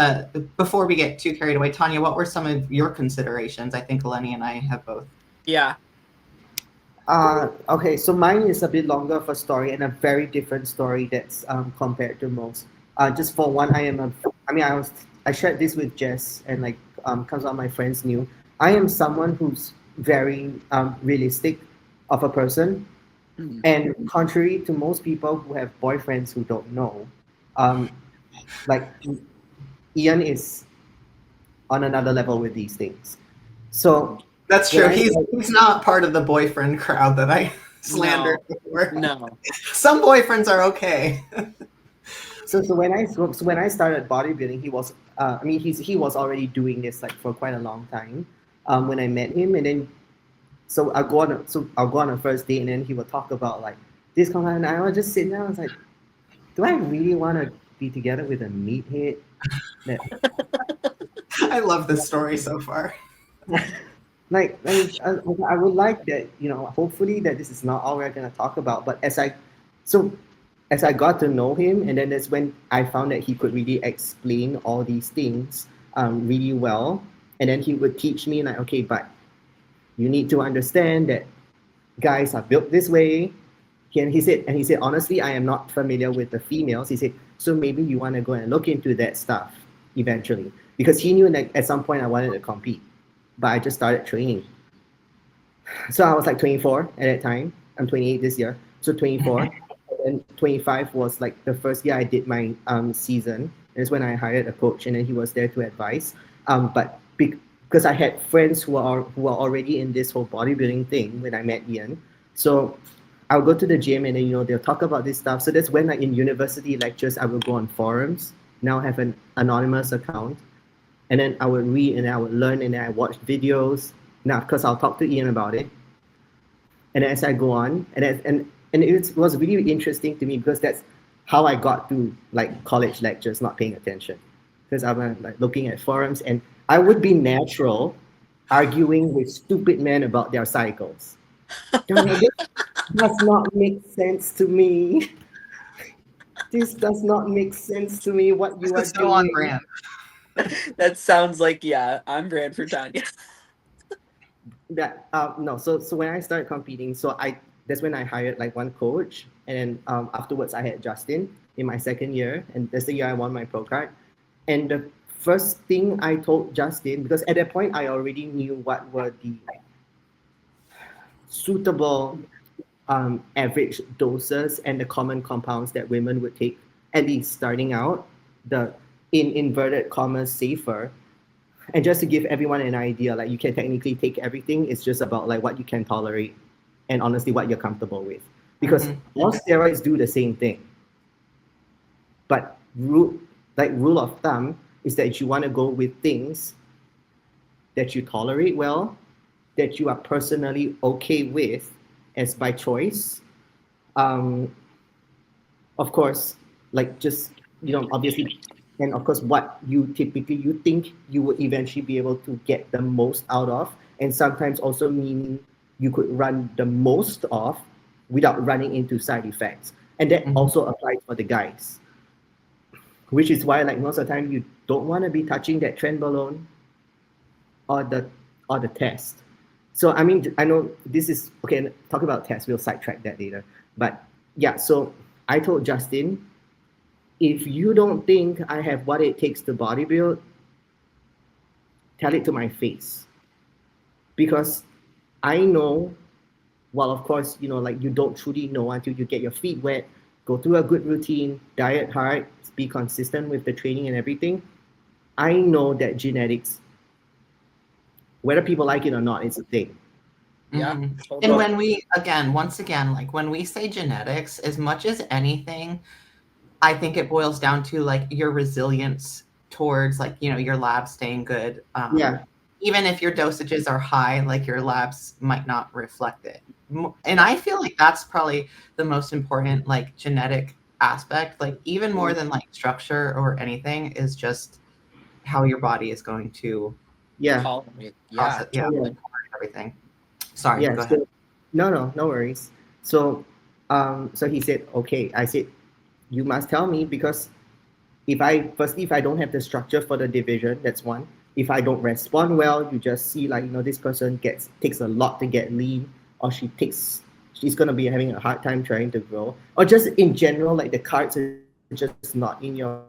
before we get too carried away, Tanya, what were some of your considerations? I think Eleni and I have both. Yeah. Okay, so mine is a bit longer of a story and a very different story that's compared to most. Just for one, I shared this with Jess and like comes out my friends knew. I am someone who's very realistic of a person, Mhm. and contrary to most people who have boyfriends who don't know, um, like Ian is on another level with these things. So That's when true. I He's not part of the boyfriend crowd that I slandered No. before. No. Some boyfriends are okay. So when I started bodybuilding, he was already doing this like for quite a long time. When I met him, and then I'll go on a first date, and then he will talk about like this kind of, and I will just sit down. I was like, do I really want to be together with a meathead? That I love this story so far. I would like that, you know, hopefully that this is not all we're gonna talk about. But so as I got to know him, and then that's when I found that he could really explain all these things really well. And then he would teach me like, okay, but you need to understand that guys are built this way. He said, honestly, I am not familiar with the females. He said, so maybe you want to go and look into that stuff eventually, because he knew that at some point I wanted to compete, but I just started training. So I was like 24 at that time. I'm 28 this year, so 24. And then 25 was like the first year I did my season. That's when I hired a coach, and then he was there to advise. But because I had friends who are already in this whole bodybuilding thing when I met Ian, so I'll go to the gym, and then you know they'll talk about this stuff. So that's when like in university lectures I will go on forums. Now I have an anonymous account, and then I would read and I would learn, and then I watch videos. Now, of course, I'll talk to Ian about it, and as I go on, and it was really interesting to me because that's how I got to like college lectures, not paying attention, because I'm like looking at forums, and I would be natural arguing with stupid men about their cycles. This does not make sense to me. This does not make sense to me. What you This are is so on doing. brand. That sounds like, yeah, I'm brand for Tanya. That no, so when I started competing, that's when I hired like one coach, and then afterwards I had Justin in my second year, and that's the year I won my pro card. And the first thing I told Justin, because at that point I already knew what were the suitable average doses and the common compounds that women would take, at least starting out, the in inverted commas safer. And just to give everyone an idea, like you can technically take everything. It's just about like what you can tolerate and honestly what you're comfortable with. Because all steroids do the same thing. But rule of thumb is that you want to go with things that you tolerate well, that you are personally okay with as by choice. Um, of course, like just obviously, and of course what you think you would eventually be able to get the most out of, and sometimes also meaning you could run the most of without running into side effects, and that Mhm. also applies for the guys, which is why like most of the time you don't want to be touching that trend balloon or the test. So I mean, I know this is okay. Talk about tests. We'll sidetrack that later. But yeah, so I told Justin, if you don't think I have what it takes to bodybuild, tell it to my face. Because I know, well, of course, like you don't truly know until you get your feet wet, go through a good routine, diet hard, be consistent with the training and everything. I know that genetics, whether people like it or not, is a thing. Yeah. Mhm. Totally. And when we, again, once again, like when we say genetics, as much as anything, I think it boils down to like your resilience towards like, you know, your labs staying good. Yeah. Even if your dosages are high, like your labs might not reflect it. And I feel like that's probably the most important like genetic aspect, like even more than like structure or anything, is just how your body is going to Yeah. Tolerate. Yeah, process, yeah, totally. everything. Sorry, Yeah. go ahead. So no worries. So so he said, okay. I said, you must tell me because if I don't have the structure for the division, that's one. If I don't respond well, you just see like, you know, this person takes a lot to get lean, or she's gonna be having a hard time trying to grow, or just in general, like the cards are just not in your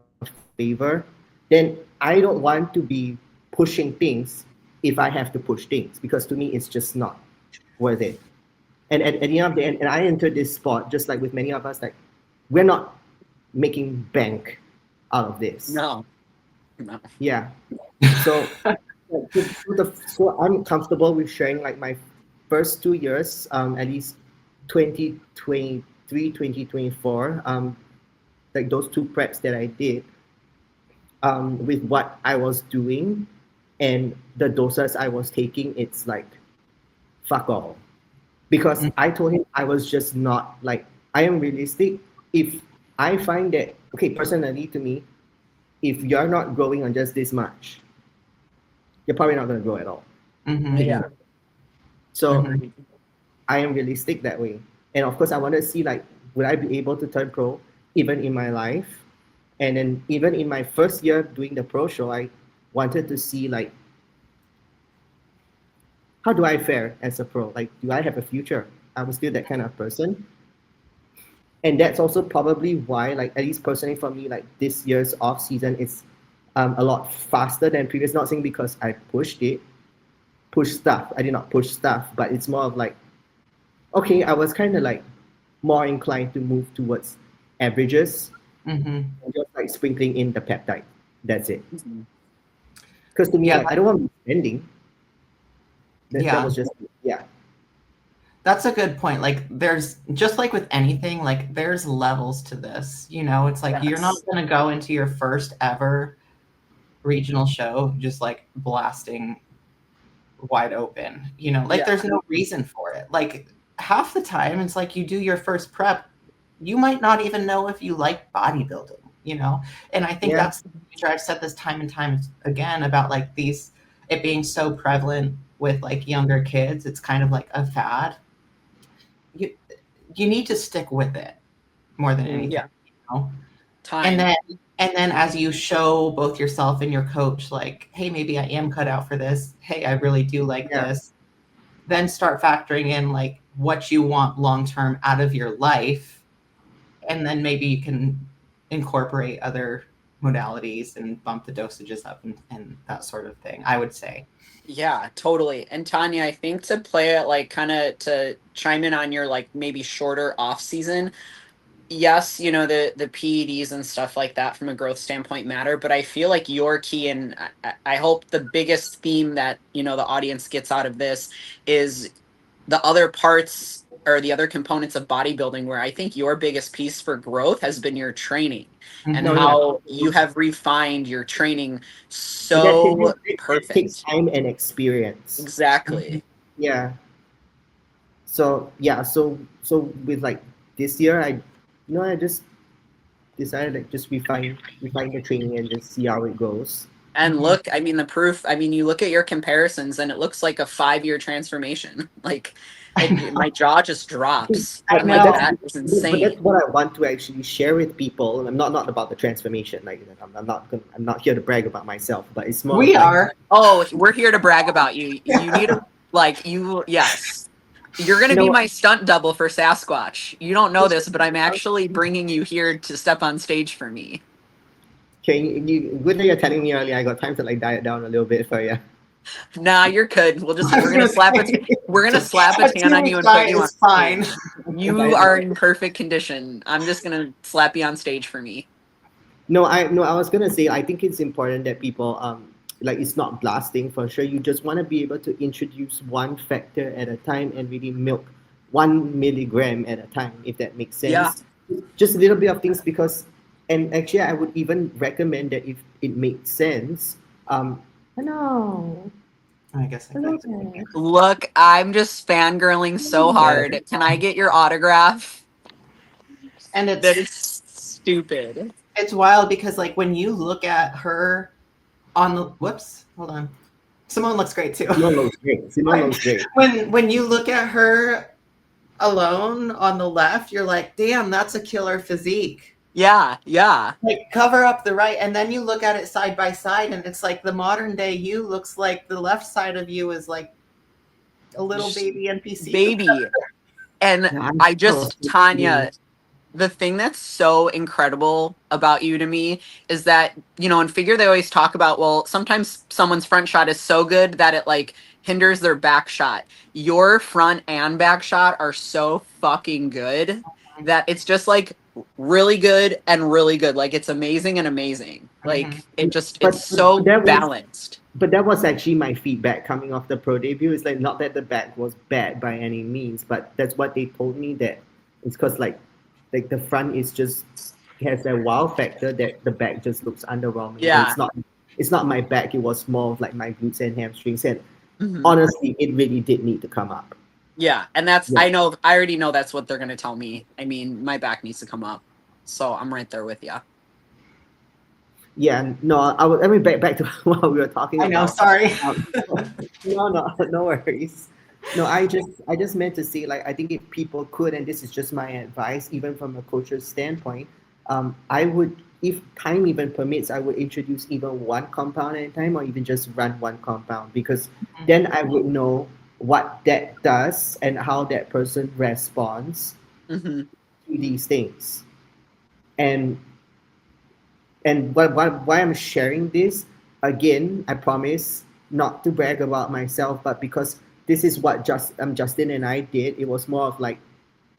favor. Then I don't want to be pushing things if I have to push things, because to me it's just not worth it. And at the end of the end, and I entered this sport just like with many of us, like we're not making bank out of this. No. No. Yeah. So, so I'm comfortable with sharing like my first 2 years, at least 2023, 2024, like those two preps that I did, with what I was doing and the doses I was taking, it's like fuck all. Because I told him I was just not like, I am realistic. If I find that, okay, personally to me, if you're not growing on just this much, you're probably not going to grow at all. Mm-hmm. Yeah. So Mhm. I am realistic that way. And of course, I want to see like, would I be able to turn pro even in my life? And then even in my first year doing the pro show, I wanted to see like, how do I fare as a pro? Like, do I have a future? I'm still that kind of person. And that's also probably why, like, at least personally for me, like this year's off season is a lot faster than previous. Not saying because I push stuff. I did not push stuff, but it's more of like, okay, I was kind of like more inclined to move towards averages Mhm. and just like sprinkling in the peptide. That's it. Mhm. Because to me, Yeah, like, I don't want to be spending. That yeah. was just, yeah. That's a good point. Like there's just like with anything, like there's levels to this. You know, it's like you're not Yes. going to go into your first ever regional show just like blasting wide open. You know, like Yeah. there's no reason for it. Like half the time it's like you do your first prep, you might not even know if you like bodybuilding, you know? And I think Yeah. that's I've said this time and time again about like these it being so prevalent with like younger kids. It's kind of like a fad. You you need to stick with it more than Mm, anything, Yeah. you know? And Time. then and then as you show both yourself and your coach like, "Hey, maybe I am cut out for this. Hey, I really do like yeah. this." Then start factoring in like what you want long term out of your life, and then maybe you can incorporate other modalities and bump the dosages up and that sort of thing, I would say. Yeah, totally. And Tanya, I think to play it like kind of to chime in on your like maybe shorter off season, yes, you know, the PEDs and stuff like that from a growth standpoint matter, but I feel like your key, and I hope the biggest theme that, you know, the audience gets out of this is the other parts or the other components of bodybuilding, where I think your biggest piece for growth has been your training and No, Mhm. yeah. how you have refined your training And so that takes perfect. time and experience. Exactly. Yeah. So yeah, so with like this year, I just decided like just refine the training and just see how it goes. And Mhm. look, I mean, the proof, I mean, you look at your comparisons and it looks like a 5 year transformation. Like, my jaw just drops. I I'm like, know. that is But that's insane. what I want to actually share with people. I'm not about the transformation. Like I'm not here to brag about myself, but it's more of We like, are. Oh, we're here to brag about you. You need to, like, yes. You're going to be no, my stunt double for Sasquatch. You don't know this, but I'm actually bringing you here to step on stage for me. okay, good that you're telling me earlier. I got time to like diet down a little bit for you. Nah, you're good. I was We're gonna gonna slap say we're gonna slap a a tan on you 2 week and put diet you on is fine. stage. You Diet are down. in perfect condition. I'm just gonna slap you on stage for me. No, I was gonna say I think it's important that people like it's not blasting for sure. You just want to be able to introduce one factor at a time and really milk 1 milligram at a time, if that makes Yeah. sense. Just a little bit of things because, and actually, I would even recommend that if it makes sense. Hello, I guess I hello can't. there. Look, I'm just fangirling so Yeah. hard. Can I get your autograph? And That is stupid. it's wild because like when you look at her on the whoops, hold on. Simone looks great too. Simone looks great. Simone looks great. When you look at her alone on the left, you're like, damn, that's a killer physique. Yeah, yeah. Like cover up the right, and then you look at it side by side, and it's like the modern day you looks like the left side of you is like a little baby NPC. Baby. And Yeah, I so just, Tanya, the thing that's so incredible about you to me is that, you know, in figure they always talk about, well, sometimes someone's front shot is so good that it like hinders their back shot. Your front and back shot are so fucking good that it's just like really good and really good. Like it's amazing and amazing. Like it just, but it's so that was balanced. but that was actually my feedback coming off the pro debut. It's like not that the back was bad by any means, but that's what they told me, that it's because like the front is just has a wow factor that the back just looks underwhelming. And Yeah. it's not my back, it was more of like my glutes and hamstrings. And Mhm. honestly, it really did need to come up. Yeah, and that's Yeah. I already know that's what they're gonna tell me. I mean, my back needs to come up, so I'm right there with you. Yeah, no, I mean back to what we were talking I know, about. sorry. No worries. No, I just meant to say, like, I think if people could, and this is just my advice, even from a coach's standpoint, I would, if time even permits, I would introduce even one compound at a time, or even just run one compound, because then I would know what that does and how that person responds Mm-hmm. to these things. And why I'm sharing this, again, I promise not to brag about myself, but because this is what Justin and I did. It was more of like,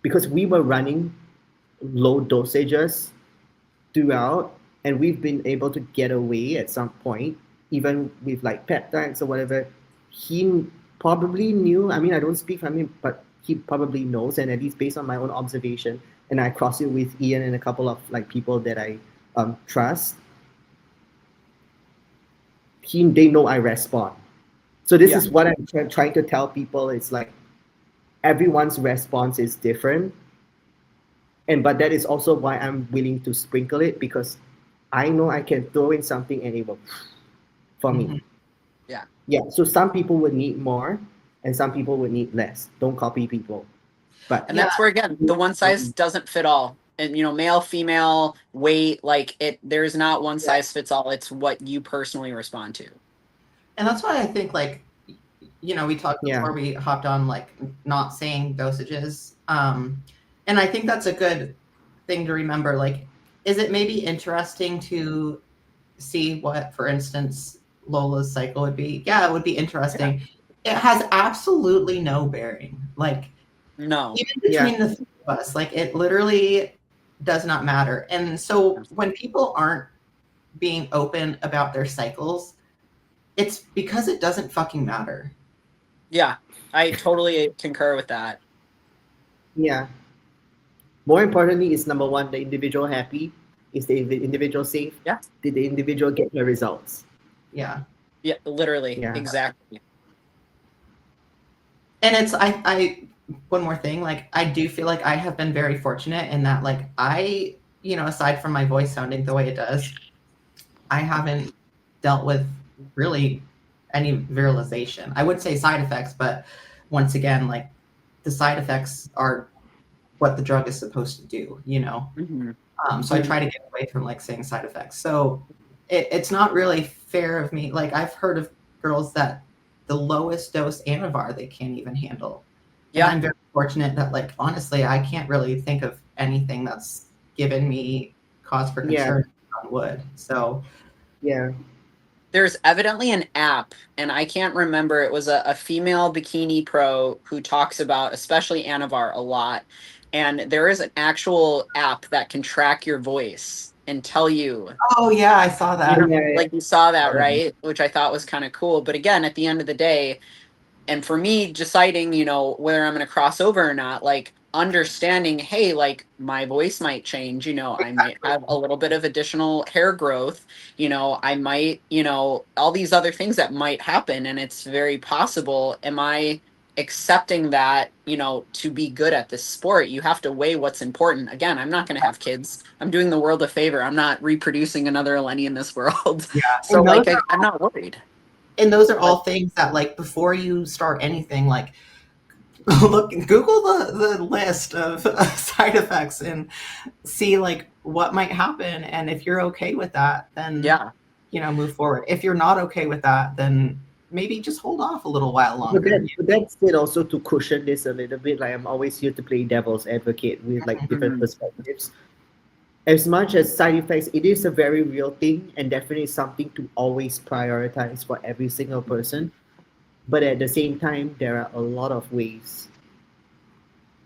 because we were running low dosages throughout, and we've been able to get away at some point, even with like peptides or whatever. He probably knew. I mean, I don't speak for him, but he probably knows, and at least based on my own observation, and I cross it with Ian and a couple of like people that I trust. They know I respond. So this Yeah. is what I'm trying to tell people. It's like everyone's response is different, and but that is also why I'm willing to sprinkle it, because I know I can throw in something and it will for me. Mhm. Yeah. Yeah. So some people would need more, and some people would need less. Don't copy people. But And that's where again, the one size doesn't fit all. And you know, male, female, weight, like it there's not one size fits all. It's what you personally respond to. And that's why I think like we talked yeah, before we hopped on like not saying dosages. And I think that's a good thing to remember. Like, is it maybe interesting to see what, for instance, Lola's cycle would be? Yeah, it would be interesting. It has absolutely no bearing. Like, No. even between the three of us, like it literally does not matter. And so when people aren't being open about their cycles, it's because it doesn't fucking matter. Yeah. I totally concur with that. yeah. More importantly, is number one, the individual happy? Is the individual safe? Yeah. Did the individual get the results? Yeah. Yeah, literally. Yeah. Exactly. And it's I one more thing, like I do feel like I have been very fortunate in that like I, aside from my voice sounding the way it does, I haven't dealt with really any virilization. I would say side effects, but once again, like the side effects are what the drug is supposed to do, Mm-hmm. So I try to get away from like saying side effects. So it's not really fair of me. Like I've heard of girls that the lowest dose Anavar they can't even handle. And Yeah. I'm very fortunate that like honestly I can't really think of anything that's given me cause for concern on wood. So Yeah. There's evidently an app, and I can't remember. It was a female bikini pro who talks about, especially Anavar, a lot. And there is an actual app that can track your voice and tell you. Oh yeah, I saw that. You know, Yeah, like you saw that, yeah. right? Which I thought was kind of cool. But again, at the end of the day, and for me deciding, you know, whether I'm going to cross over or not, like understanding, hey, like my voice might change, you know, I might have a little bit of additional hair growth, you know, I might, you know, all these other things that might happen, and it's very possible. Am I accepting that, you know, to be good at this sport? You have to weigh what's important. Again, I'm not going to have kids. I'm doing the world a favor. I'm not reproducing another Eleni in this world. Yeah, So like I'm not worried. and those are all things that, like, before you start anything, like, look, Google the list of side effects and see like what might happen, and if you're okay with that, then Yeah. you know, move forward. If you're not okay with that, then maybe just hold off a little while longer. But that's it also to cushion this a little bit. Like I'm always here to play devil's advocate with like different Mhm. perspectives. As much as side effects, it is a very real thing and definitely something to always prioritize for every single person. But at the same time, there are a lot of ways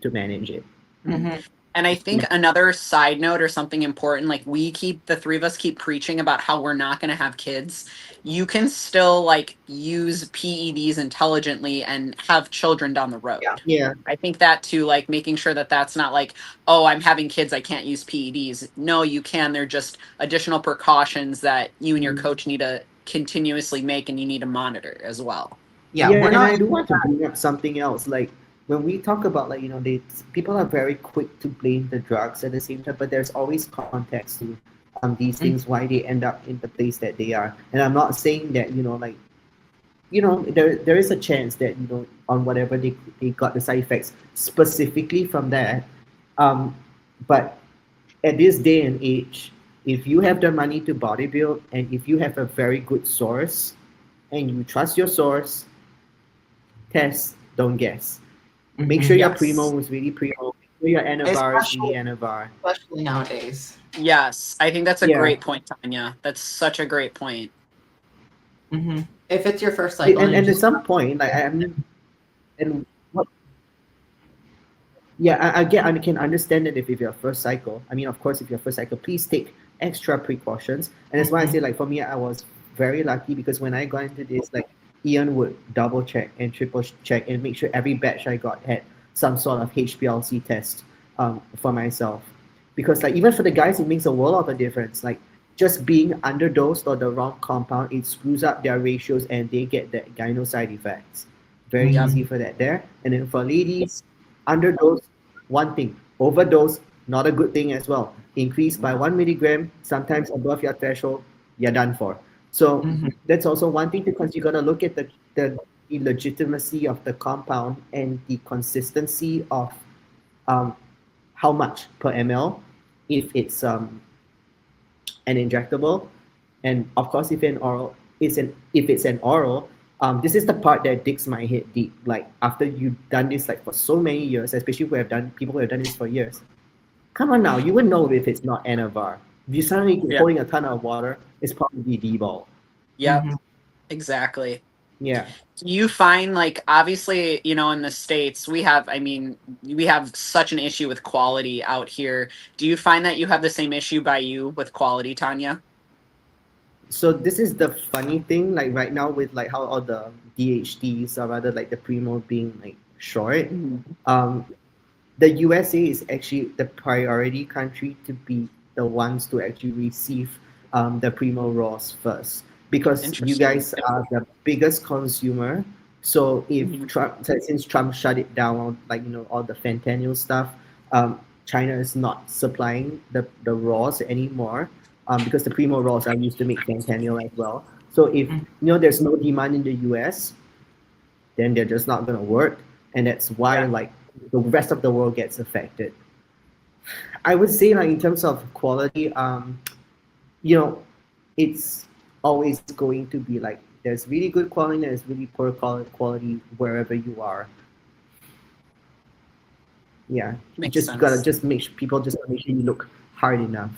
to manage it. Mm-hmm. And I think another side note or something important, like the three of us keep preaching about how we're not going to have kids. You can still like use PEDs intelligently and have children down the road. Yeah. Yeah. I think that too, like making sure that that's not like, oh, I'm having kids, I can't use PEDs. No, you can. They're just additional precautions that you and your coach need to continuously make, and you need to monitor as well. Yeah, Yeah, we're and not. I do want to bring up something else. Like when we talk about like they people are very quick to blame the drugs at the same time, but there's always context to these things why they end up in the place that they are. And I'm not saying that like there is a chance that on whatever they got the side effects specifically from that, um, but at this day and age, if you have the money to bodybuild and if you have a very good source and you trust your source, test, don't guess. Make sure your Yes, primo is really primo. Make sure your anavar is really especially anavar. nowadays. Yes, I think that's a Yeah, great point, Tanya. That's such a great point. Mm-hmm. If it's your first cycle and and you and at just some point, like I mean, and what yeah, I can understand that if you're first cycle. I mean, of course, if you're first cycle, please take extra precautions. And that's why I Mhm. say, like, for me, I was very lucky because when I got into this, like, Ian would double check and triple check and make sure every batch I got had some sort of HPLC test for myself. Because, like, even for the guys, it makes a world of a difference. Like, just being underdosed or the wrong compound, it screws up their ratios and they get the gyno side effects. Very Yep. easy for that there. And then for ladies, underdose, one thing. Overdose, not a good thing as well. Increase by 1 milligram, sometimes above your threshold, you're done for. So Mhm. that's also one thing because you got to look at the legitimacy of the compound and the consistency of um, how much per ml if it's an injectable, and of course if it's an oral, this is the part that digs my head deep. Like after you've done this like for so many years, especially people who have done this for years. Come on now, you would know if it's not Anavar. If you suddenly Yeah. holding a ton of water, it's probably D-ball. Yep. Mhm. Exactly. Yeah. Do you find like obviously, you know, in the States we have such an issue with quality out here. Do you find that you have the same issue by you with quality, Tanya? So this is the funny thing, like right now with like how all the DHTs or rather like the Primo being like short. Mhm. Um, the USA is actually the priority country to be the ones to actually receive the Primo Raws first because you Interesting. guys are the biggest consumer. So if Mhm. since Trump shut it down, like all the fentanyl stuff, China is not supplying the Raws anymore because the Primo Raws are used to make fentanyl as well. So if Mhm. there's no demand in the US, then they're just not going to work, and that's why Yeah. like the rest of the world gets affected. I would say like in terms of quality, you know it's always going to be like there's really good quality and there's really poor quality wherever you are. Yeah, you Makes just gotta sense. just make sure you look hard enough.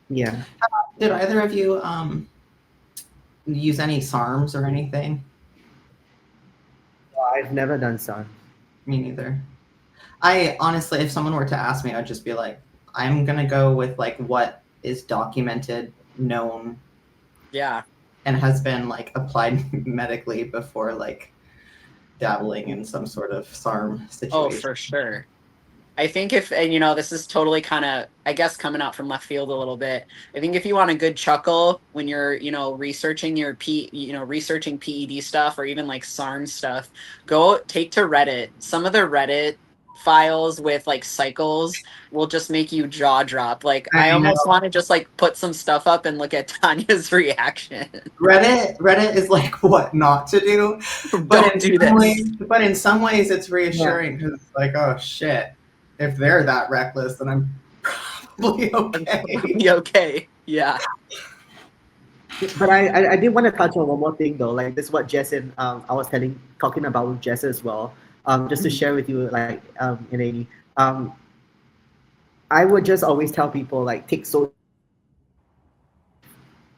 Yeah. Did either of you use any SARMs or anything? I've never done sun. Me neither. I honestly, if someone were to ask me, I'd just be like, I'm gonna go with like what is documented, known, and has been like applied medically before like dabbling in some sort of SARM situation. Oh, for sure. I think if, and you know, this is totally kind of, I guess, coming out from left field a little bit. I think if you want a good chuckle when you're, you know, researching researching PED stuff or even like SARM stuff, go take to Reddit. Some of the Reddit files with like cycles will just make you jaw drop. Like, I I know. almost want to just like put some stuff up and look at Tanya's reaction. Reddit is like what not to do, Don't do this. but in some ways it's reassuring because it's like, oh shit, if they're that reckless, then I'm probably okay. Okay. Yeah. But I did want to touch on one more thing though. Like this is what Jess and I was talking about with Jess as well. Just to share with you, like Elaine, I would just always tell people like take so.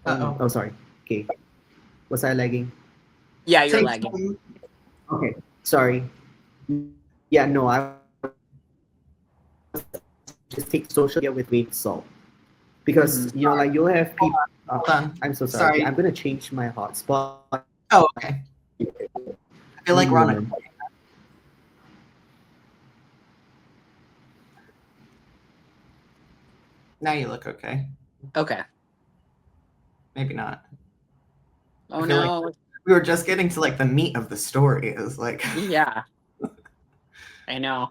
Oh, sorry. Okay, was I lagging? Yeah, you're lagging. Okay, sorry. Yeah, no, I just take social media with grain of salt because you know, like you'll have people. I'm so sorry. I'm gonna change my hotspot. Oh, okay. I feel like we're on a. Now you look okay. Okay. Maybe not. Oh no. Like we were just getting to like the meat of the story. It was like. Yeah. I know.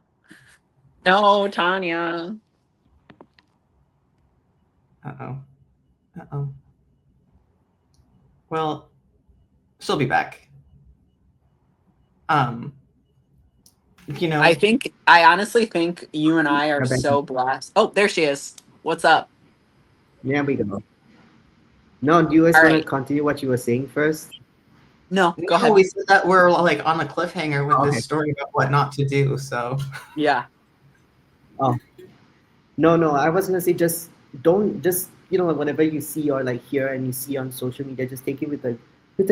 No, Tanya. Uh-oh. Uh-oh. Well, she'll be back. You know, I honestly think you and I are so blessed. Oh, there she is. What's up? Yeah, we go. No, do you guys want to continue what you were saying first? No, go ahead. We said that we're like on a cliffhanger with this story about what not to do. So yeah. Oh no, I was gonna say just don't you know whatever you see or like hear and you see on social media, just take it with a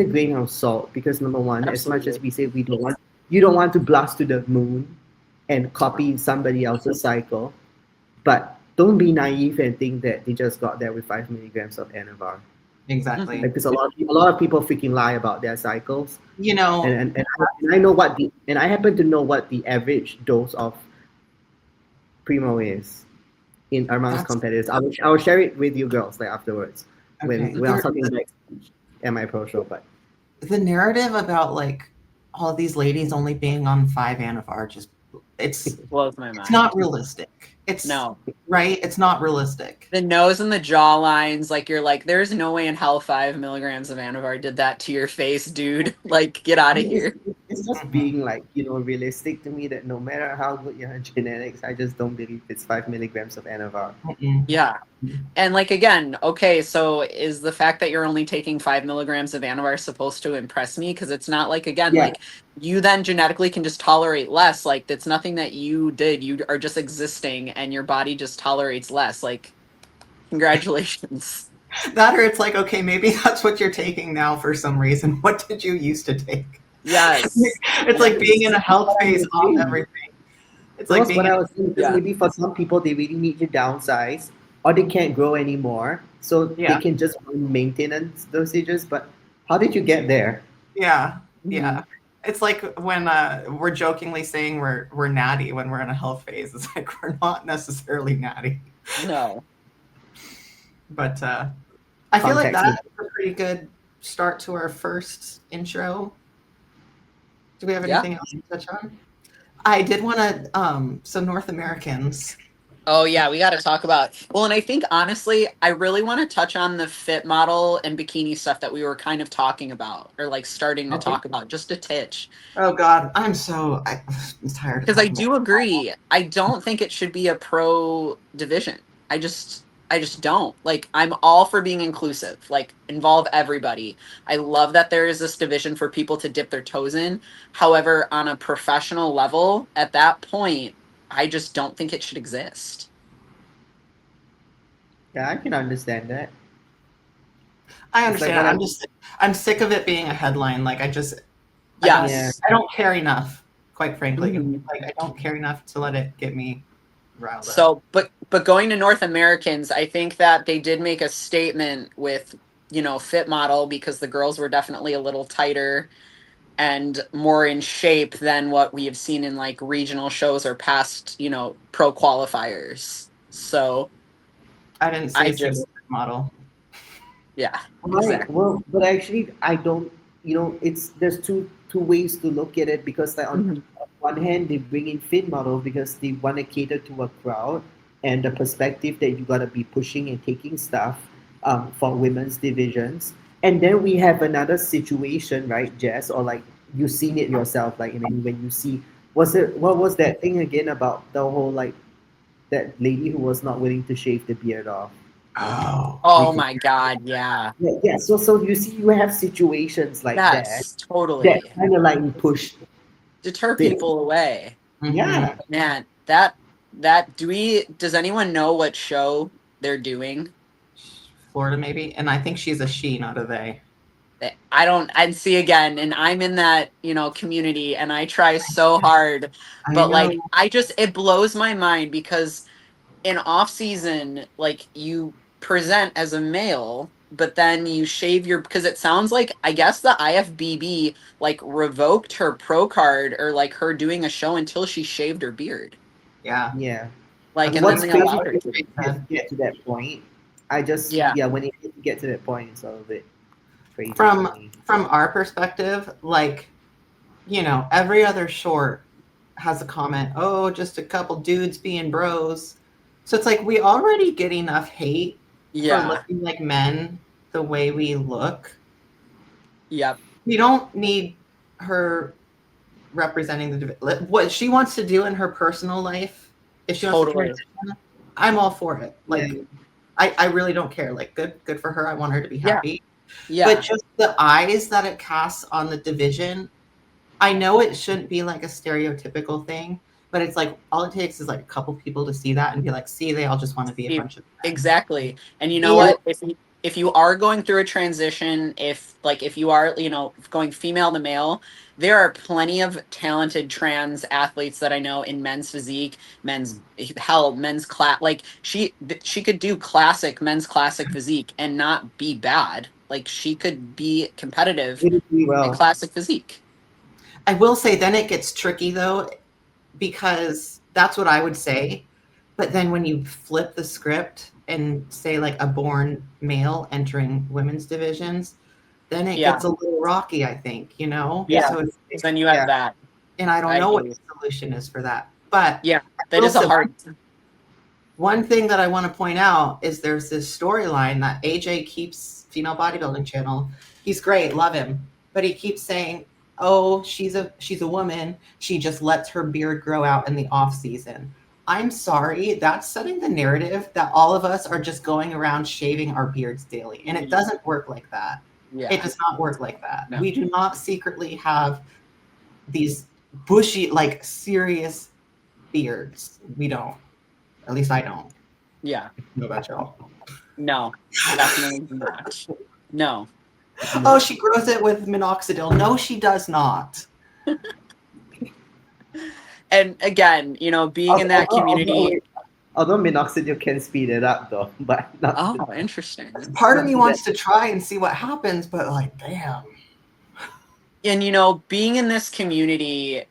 grain of salt because number one, as much as we say you don't want to blast to the moon and copy somebody else's cycle, but don't be naive and think that they just got there with 5 milligrams of NFR. Exactly. Because a lot of people freaking lie about their cycles. You know, and I know and I happen to know what the average dose of Primo is in amongst competitors. I will share it with you girls like afterwards when I was talking about MI Pro Show. But the narrative about like all of these ladies only being on 5 NFR just it blows my mind. It's not realistic. It's right. It's not realistic. The nose and the jaw lines, like you're like, there's no way in hell 5 milligrams of Anavar did that to your face, dude. Like, get out of here. It's just being like, you know, realistic to me that no matter how good your genetics, I just don't believe it's 5 milligrams of Anavar. Yeah. And like, again, okay, so is the fact that you're only taking 5 milligrams of Anavar supposed to impress me? Because it's not like, again, like you then genetically can just tolerate less. Like, that's nothing that you did. You are just existing and your body just tolerates less. Like, congratulations. That or it's like, okay, maybe that's what you're taking now for some reason. What did you used to take? Yes. It's like being in a health phase off everything. It's like what I was saying. Maybe for some people, they really need to downsize or they can't grow anymore. So they can just run maintenance dosages. But how did you get there? Yeah. Yeah. It's like when we're jokingly saying we're natty when we're in a health phase. It's like we're not necessarily natty. No. But I feel like that's a pretty good start to our first intro. Do we have anything else to touch on? I did want to, so North Americans. Oh, yeah, we got to talk about, well, and I think, honestly, I really want to touch on the fit model and bikini stuff that we were kind of talking about, or like starting to talk about, just a titch. Oh, God, I'm tired. Because I do agree. I don't think it should be a pro division. I just don't. Like, I'm all for being inclusive. Like, involve everybody. I love that there is this division for people to dip their toes in. However, on a professional level, at that point, I just don't think it should exist. Yeah, I can understand that. I understand. Like I'm sick of it being a headline. Like, I don't care enough, quite frankly. Like, I don't care enough to let it get me riled up. So, but going to North Americans, I think that they did make a statement with, Fit Model, because the girls were definitely a little tighter and more in shape than what we have seen in like regional shows or past, pro qualifiers. So I didn't I say she was just, a model. yeah, Right. exactly. Well, but actually, I don't. It's there's two ways to look at it because like Mhm. on one hand they bring in fit model because they want to cater to a crowd and the perspective that you gotta be pushing and taking stuff for women's divisions, and then we have another situation, right, Jess, or like you've seen it yourself, like when you see what was that thing again about the whole like that lady who was not willing to shave the beard off. Oh, Oh my God. Yeah. Yeah, yeah. So you see, you have situations like that Yes, that totally. kind of like push Deter fit. people away. mm-hmm. Yeah, Man, does anyone know what show they're doing? Florida maybe, and I think she's a she, not a they. I don't, I'd see again, and I'm in that, community, and I try so hard, I but know. like, it blows my mind because in off season, like, you present as a male, but then you shave because it sounds like, I guess the IFBB like revoked her pro card or like her doing a show until she shaved her beard. Yeah, yeah. Like, And and then what's they crazy allowed her is to. when it gets to that point, I just Yeah. yeah, when it gets to that point, it's a little bit crazy for from me. from our perspective, like every other short has a comment. Oh, just a couple dudes being bros. So it's like we already get enough hate for Yeah. looking like men the way we look. Yep. We don't need her representing what she wants to do in her personal life. If she wants to Totally. transition, I'm all for it. Yeah, Like I really don't care. Like good for her. I want her to be Yeah. happy. But Yeah. just the eyes that it casts on the division, I know it shouldn't be like a stereotypical thing, but it's like all it takes is like a couple people to see that and be like, see, they all just want to be a bunch of men. Exactly. And you know And what? If you are going through a transition, if you are, going female to male, there are plenty of talented trans athletes that I know in men's physique, men's class. Like she could do men's classic physique and not be bad. Like she could be competitive really in well. classic physique. I will say then it gets tricky though, because that's what I would say. But then when you flip the script and say like a born male entering women's divisions, then it Yeah. gets a little rocky, I think, Yeah. So it's, Then you have Yeah, that. and I don't I know what agree. the solution is for that. But Yeah. I That will is a say hard. one thing that I want to point out is there's this storyline that AJ keeps, female bodybuilding channel. He's great, love him, but he keeps saying, "Oh, she's a woman. She just lets her beard grow out in the off season." I'm sorry, that's setting the narrative that all of us are just going around shaving our beards daily, and it doesn't work like that. It Yeah. does not work like that. No. We do not secretly have these bushy, like serious beards. We don't. At least I don't. Yeah. Know about y'all. No, definitely not. No. Oh, she grows it with minoxidil. No, she does not. And again, being in that although, community. although minoxidil can speed it up though, but not Oh, to, interesting. Part of not me to that. wants to try and see what happens, but like, damn. And being in this community,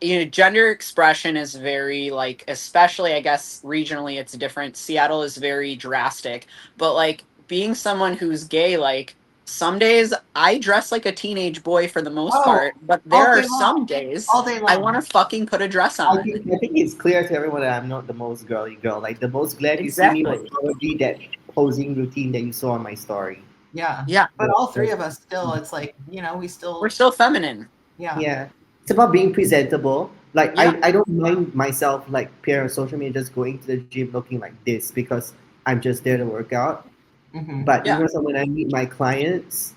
gender expression is very like, especially I guess regionally, it's different. Seattle is very drastic, but like being someone who's gay, like some days I dress like a teenage boy for the most Oh, part, but there all are day long. some days All day I want long. to fucking put a dress on. I think it's clear to everyone that I'm not the most girly girl. Like the most glad you see me was Exactly. probably that posing routine that you saw on my story. Yeah. Yeah, But all three of us still, it's like, we we're still, still feminine. yeah. Yeah, it's about being presentable. Like Yeah. I don't mind myself like appear on social media just going to the gym looking like this because I'm just there to work out. Hmm. But Yeah. so when I meet my clients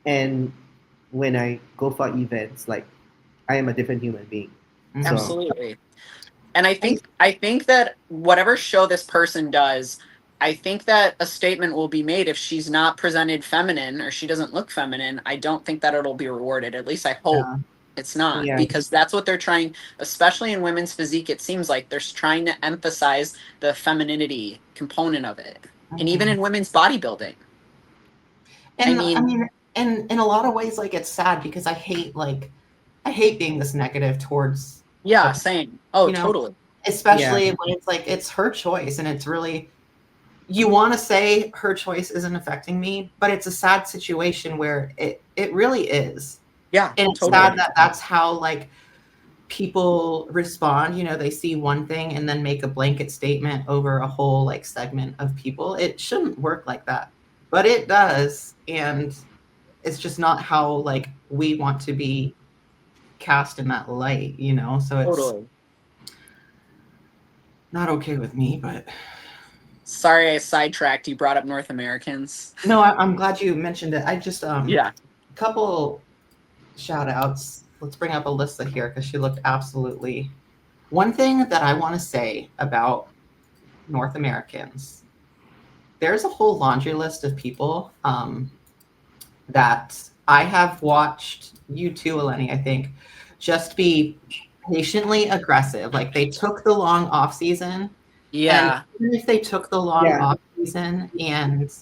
and when I go for events, like I am a different human being. Hmm. So Absolutely. And I think that whatever show this person does, I think that a statement will be made if she's not presented feminine or she doesn't look feminine. I don't think that it'll be rewarded. At least I hope Yeah. It's not, Yeah. because that's what they're trying, especially in women's physique. It seems like they're trying to emphasize the femininity component of it, and even in women's bodybuilding. And I mean, and in a lot of ways, like, it's sad because I hate being this negative towards. Yeah, same. Oh, you know, totally. especially when it's like it's her choice, and it's really, you want to say her choice isn't affecting me, but it's a sad situation where it really is. Yeah, And it's totally. sad that that's how like people respond. You know, they see one thing and then make a blanket statement over a whole like segment of people. It shouldn't work like that, but it does, and it's just not how like we want to be cast in that light, you know. So it's Totally. not okay with me, but Sorry, I sidetracked. You brought up North Americans. no, I'm glad you mentioned it. I just Yeah. a couple shout outs. Let's bring up Alyssa here because she looked absolutely. One thing that I want to say about North Americans, there's a whole laundry list of people that I have watched, you too, Eleni, I think, just be patiently aggressive. Like they took the long off season. And Yeah. even if they took the long off season and,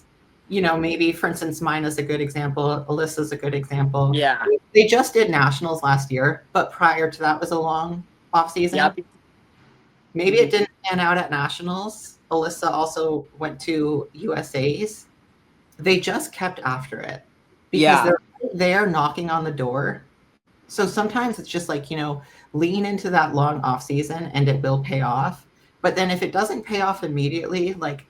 you know, maybe for instance, mine is a good example, Alyssa's a good example. Yeah. They just did nationals last year, but prior to that was a long off season. Yep. Maybe it didn't pan out at nationals. Alyssa also went to USA's. They just kept after it because they're there knocking on the door. So sometimes it's just like, you know, lean into that long off season and it will pay off. But then if it doesn't pay off immediately, like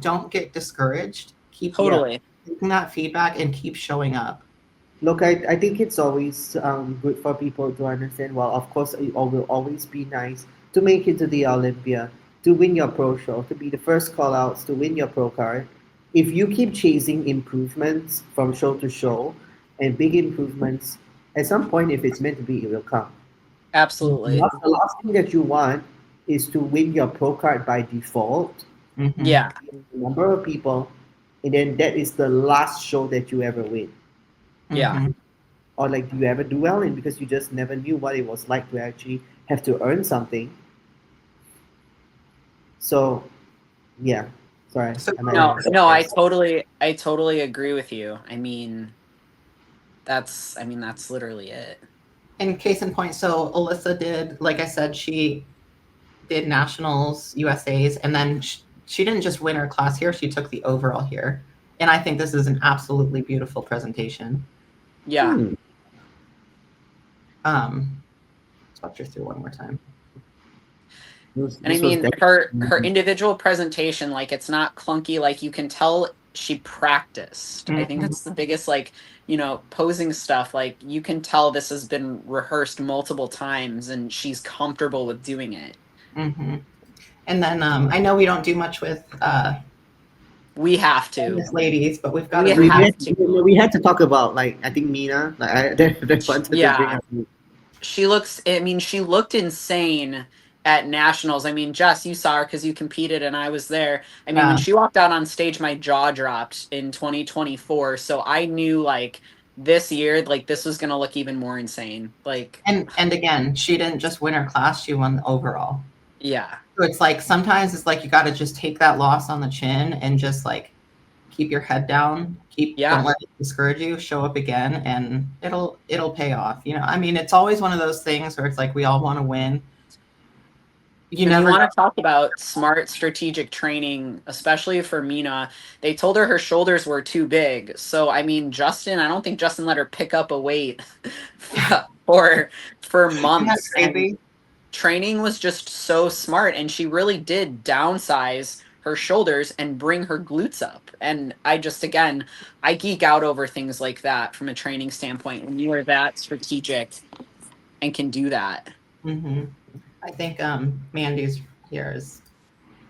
don't get discouraged. Keep taking that feedback and keep showing up. Look, I think it's always good for people to understand. Well, of course, it will always be nice to make it to the Olympia, to win your pro show, to be the first call outs, to win your pro card. If you keep chasing improvements from show to show and big improvements, at some point, if it's meant to be, it will come. Absolutely. The last thing that you want is to win your pro card by default. Mm-hmm. Yeah. The number of people, and then that is the last show that you ever win. Yeah. Mm-hmm. Or like, do you ever do well in because you just never knew what it was like to actually have to earn something? So, yeah. Sorry. So, No, I totally agree with you. I mean, that's literally it. in case in point, so Alyssa did, like I said, she did nationals, USA's, and then she didn't just win her class here, she took the overall here. And I think this is an absolutely beautiful presentation. Yeah. Let's watch her through one more time. And I mean, her individual presentation, like it's not clunky. Like you can tell she practiced. I think that's the biggest, like, you know, posing stuff. Like you can tell this has been rehearsed multiple times and she's comfortable with doing it. Mm-hmm. And then I know we don't do much with we have to ladies, but we've got we had to talk about, like, I think Mina, like they wanted to bring up. She looked insane at nationals. I mean, Jess, you saw her because you competed and I was there. I mean, when she walked out on stage, my jaw dropped in 2024. So I knew like this year, like this was gonna look even more insane. Like, and again, she didn't just win her class; she won the overall. Yeah. So it's like sometimes it's like you got to just take that loss on the chin and just like keep your head down. Don't let it discourage you. Show up again, and it'll pay off. You know, I mean, it's always one of those things where it's like we all want to win. You want to talk about smart strategic training, especially for Mina. They told her shoulders were too big. So, I mean, I don't think Justin let her pick up a weight for months. And training was just so smart. And she really did downsize her shoulders and bring her glutes up. And I geek out over things like that from a training standpoint. When you are that strategic and can do that. Mm-hmm. I think Mandy's here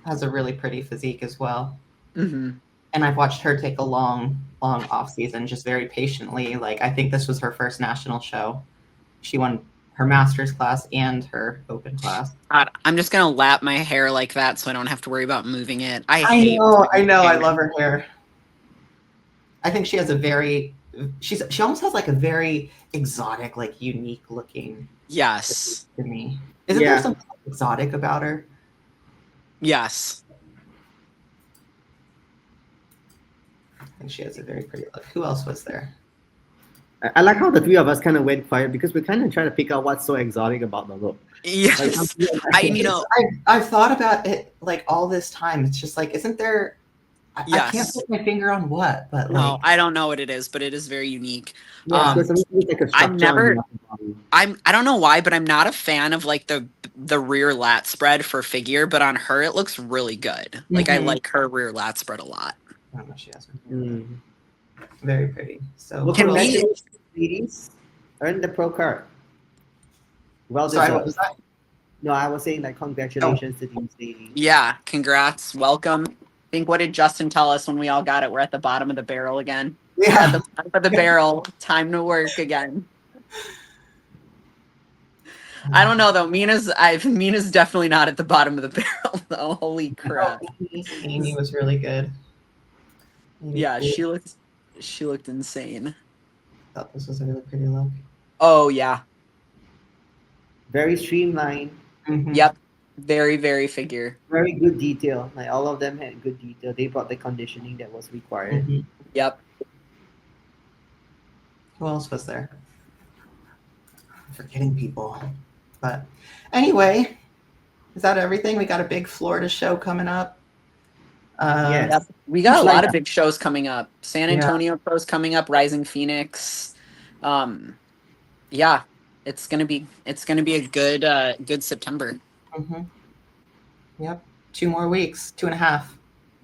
has a really pretty physique as well. Mm-hmm. And I've watched her take a long off season, just very patiently. Like I think this was her first national show. She won her master's class and her open class. God, I'm just gonna lap my hair like that so I don't have to worry about moving it. I know. I love her hair. I think she has a very, she almost has like a very exotic, like unique looking Yes. to me. Isn't there something exotic about her? Yes. I think she has a very pretty look. Who else was there? I like how the three of us kind of went quiet because we're kind of trying to pick out what's so exotic about the look. Yes. I've thought about it like all this time. It's just like, isn't there? I can't put my finger on what, but no, like, I don't know what it is, but it is very unique. Yeah, like a I don't know why, but I'm not a fan of like the rear lat spread for figure, but on her it looks really good. Like I like her rear lat spread a lot. I don't know, she has very pretty. So well, congratulations, ladies. Earn the pro card. Well deserved. Sorry, what was that? No, I was saying like congratulations to these ladies. Yeah, congrats, welcome. I think, what did Justin tell us when we all got it? We're at the bottom of the barrel again. Yeah, at the bottom of the barrel. Time to work again. I don't know though. Mina's definitely not at the bottom of the barrel though. Holy crap! Amy was really good. Yeah, she looked insane. I thought this was a really pretty look. Oh yeah. Very streamlined. Yep. Very, very figure. Very good detail. Like all of them had good detail. They brought the conditioning that was required. Yep. Who else was there? I'm forgetting people. But anyway, is that everything? We got a big Florida show coming up. Yes. Yep. We got a lot of big shows coming up. San Antonio Pro's coming up, Rising Phoenix. Yeah. It's gonna be a good September. Yep. 2 more weeks, 2.5.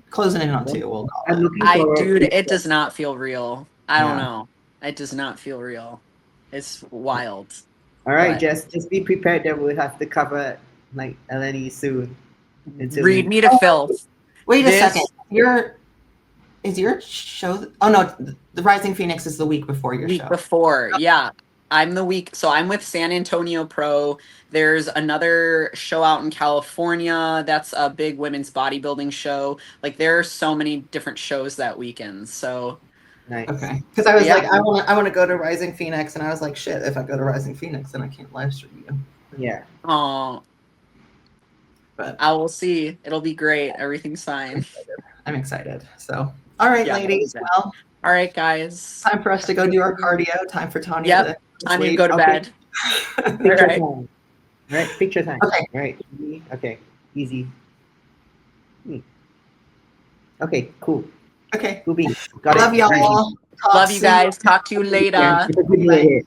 Closing in on 2. We'll call it. Dude, it does not feel real. I don't know. It does not feel real. It's wild. All right, just be prepared that we'll have to cover like LNE soon. Read me to filth. Wait a second. Is your show? Oh no, the Rising Phoenix is the week before your show. Before, yeah. I'm the week, so I'm with San Antonio Pro. There's another show out in California that's a big women's bodybuilding show. Like there are so many different shows that weekend. So nice. Okay, because I was like, I want to go to Rising Phoenix, and I was like, shit, if I go to Rising Phoenix, then I can't live stream you. Yeah. Oh. But I will see. It'll be great. Everything's fine. I'm excited. So, all right, ladies. Well, all right, guys. Time for us to go do our cardio. Time for Tanya. Yep. Time to go to bed. Picture time. All right. Picture time. Okay. All right. Okay. Easy. Okay. Cool. Okay. Cool beans. Love y'all. Love you guys. Talk to you later. Yeah,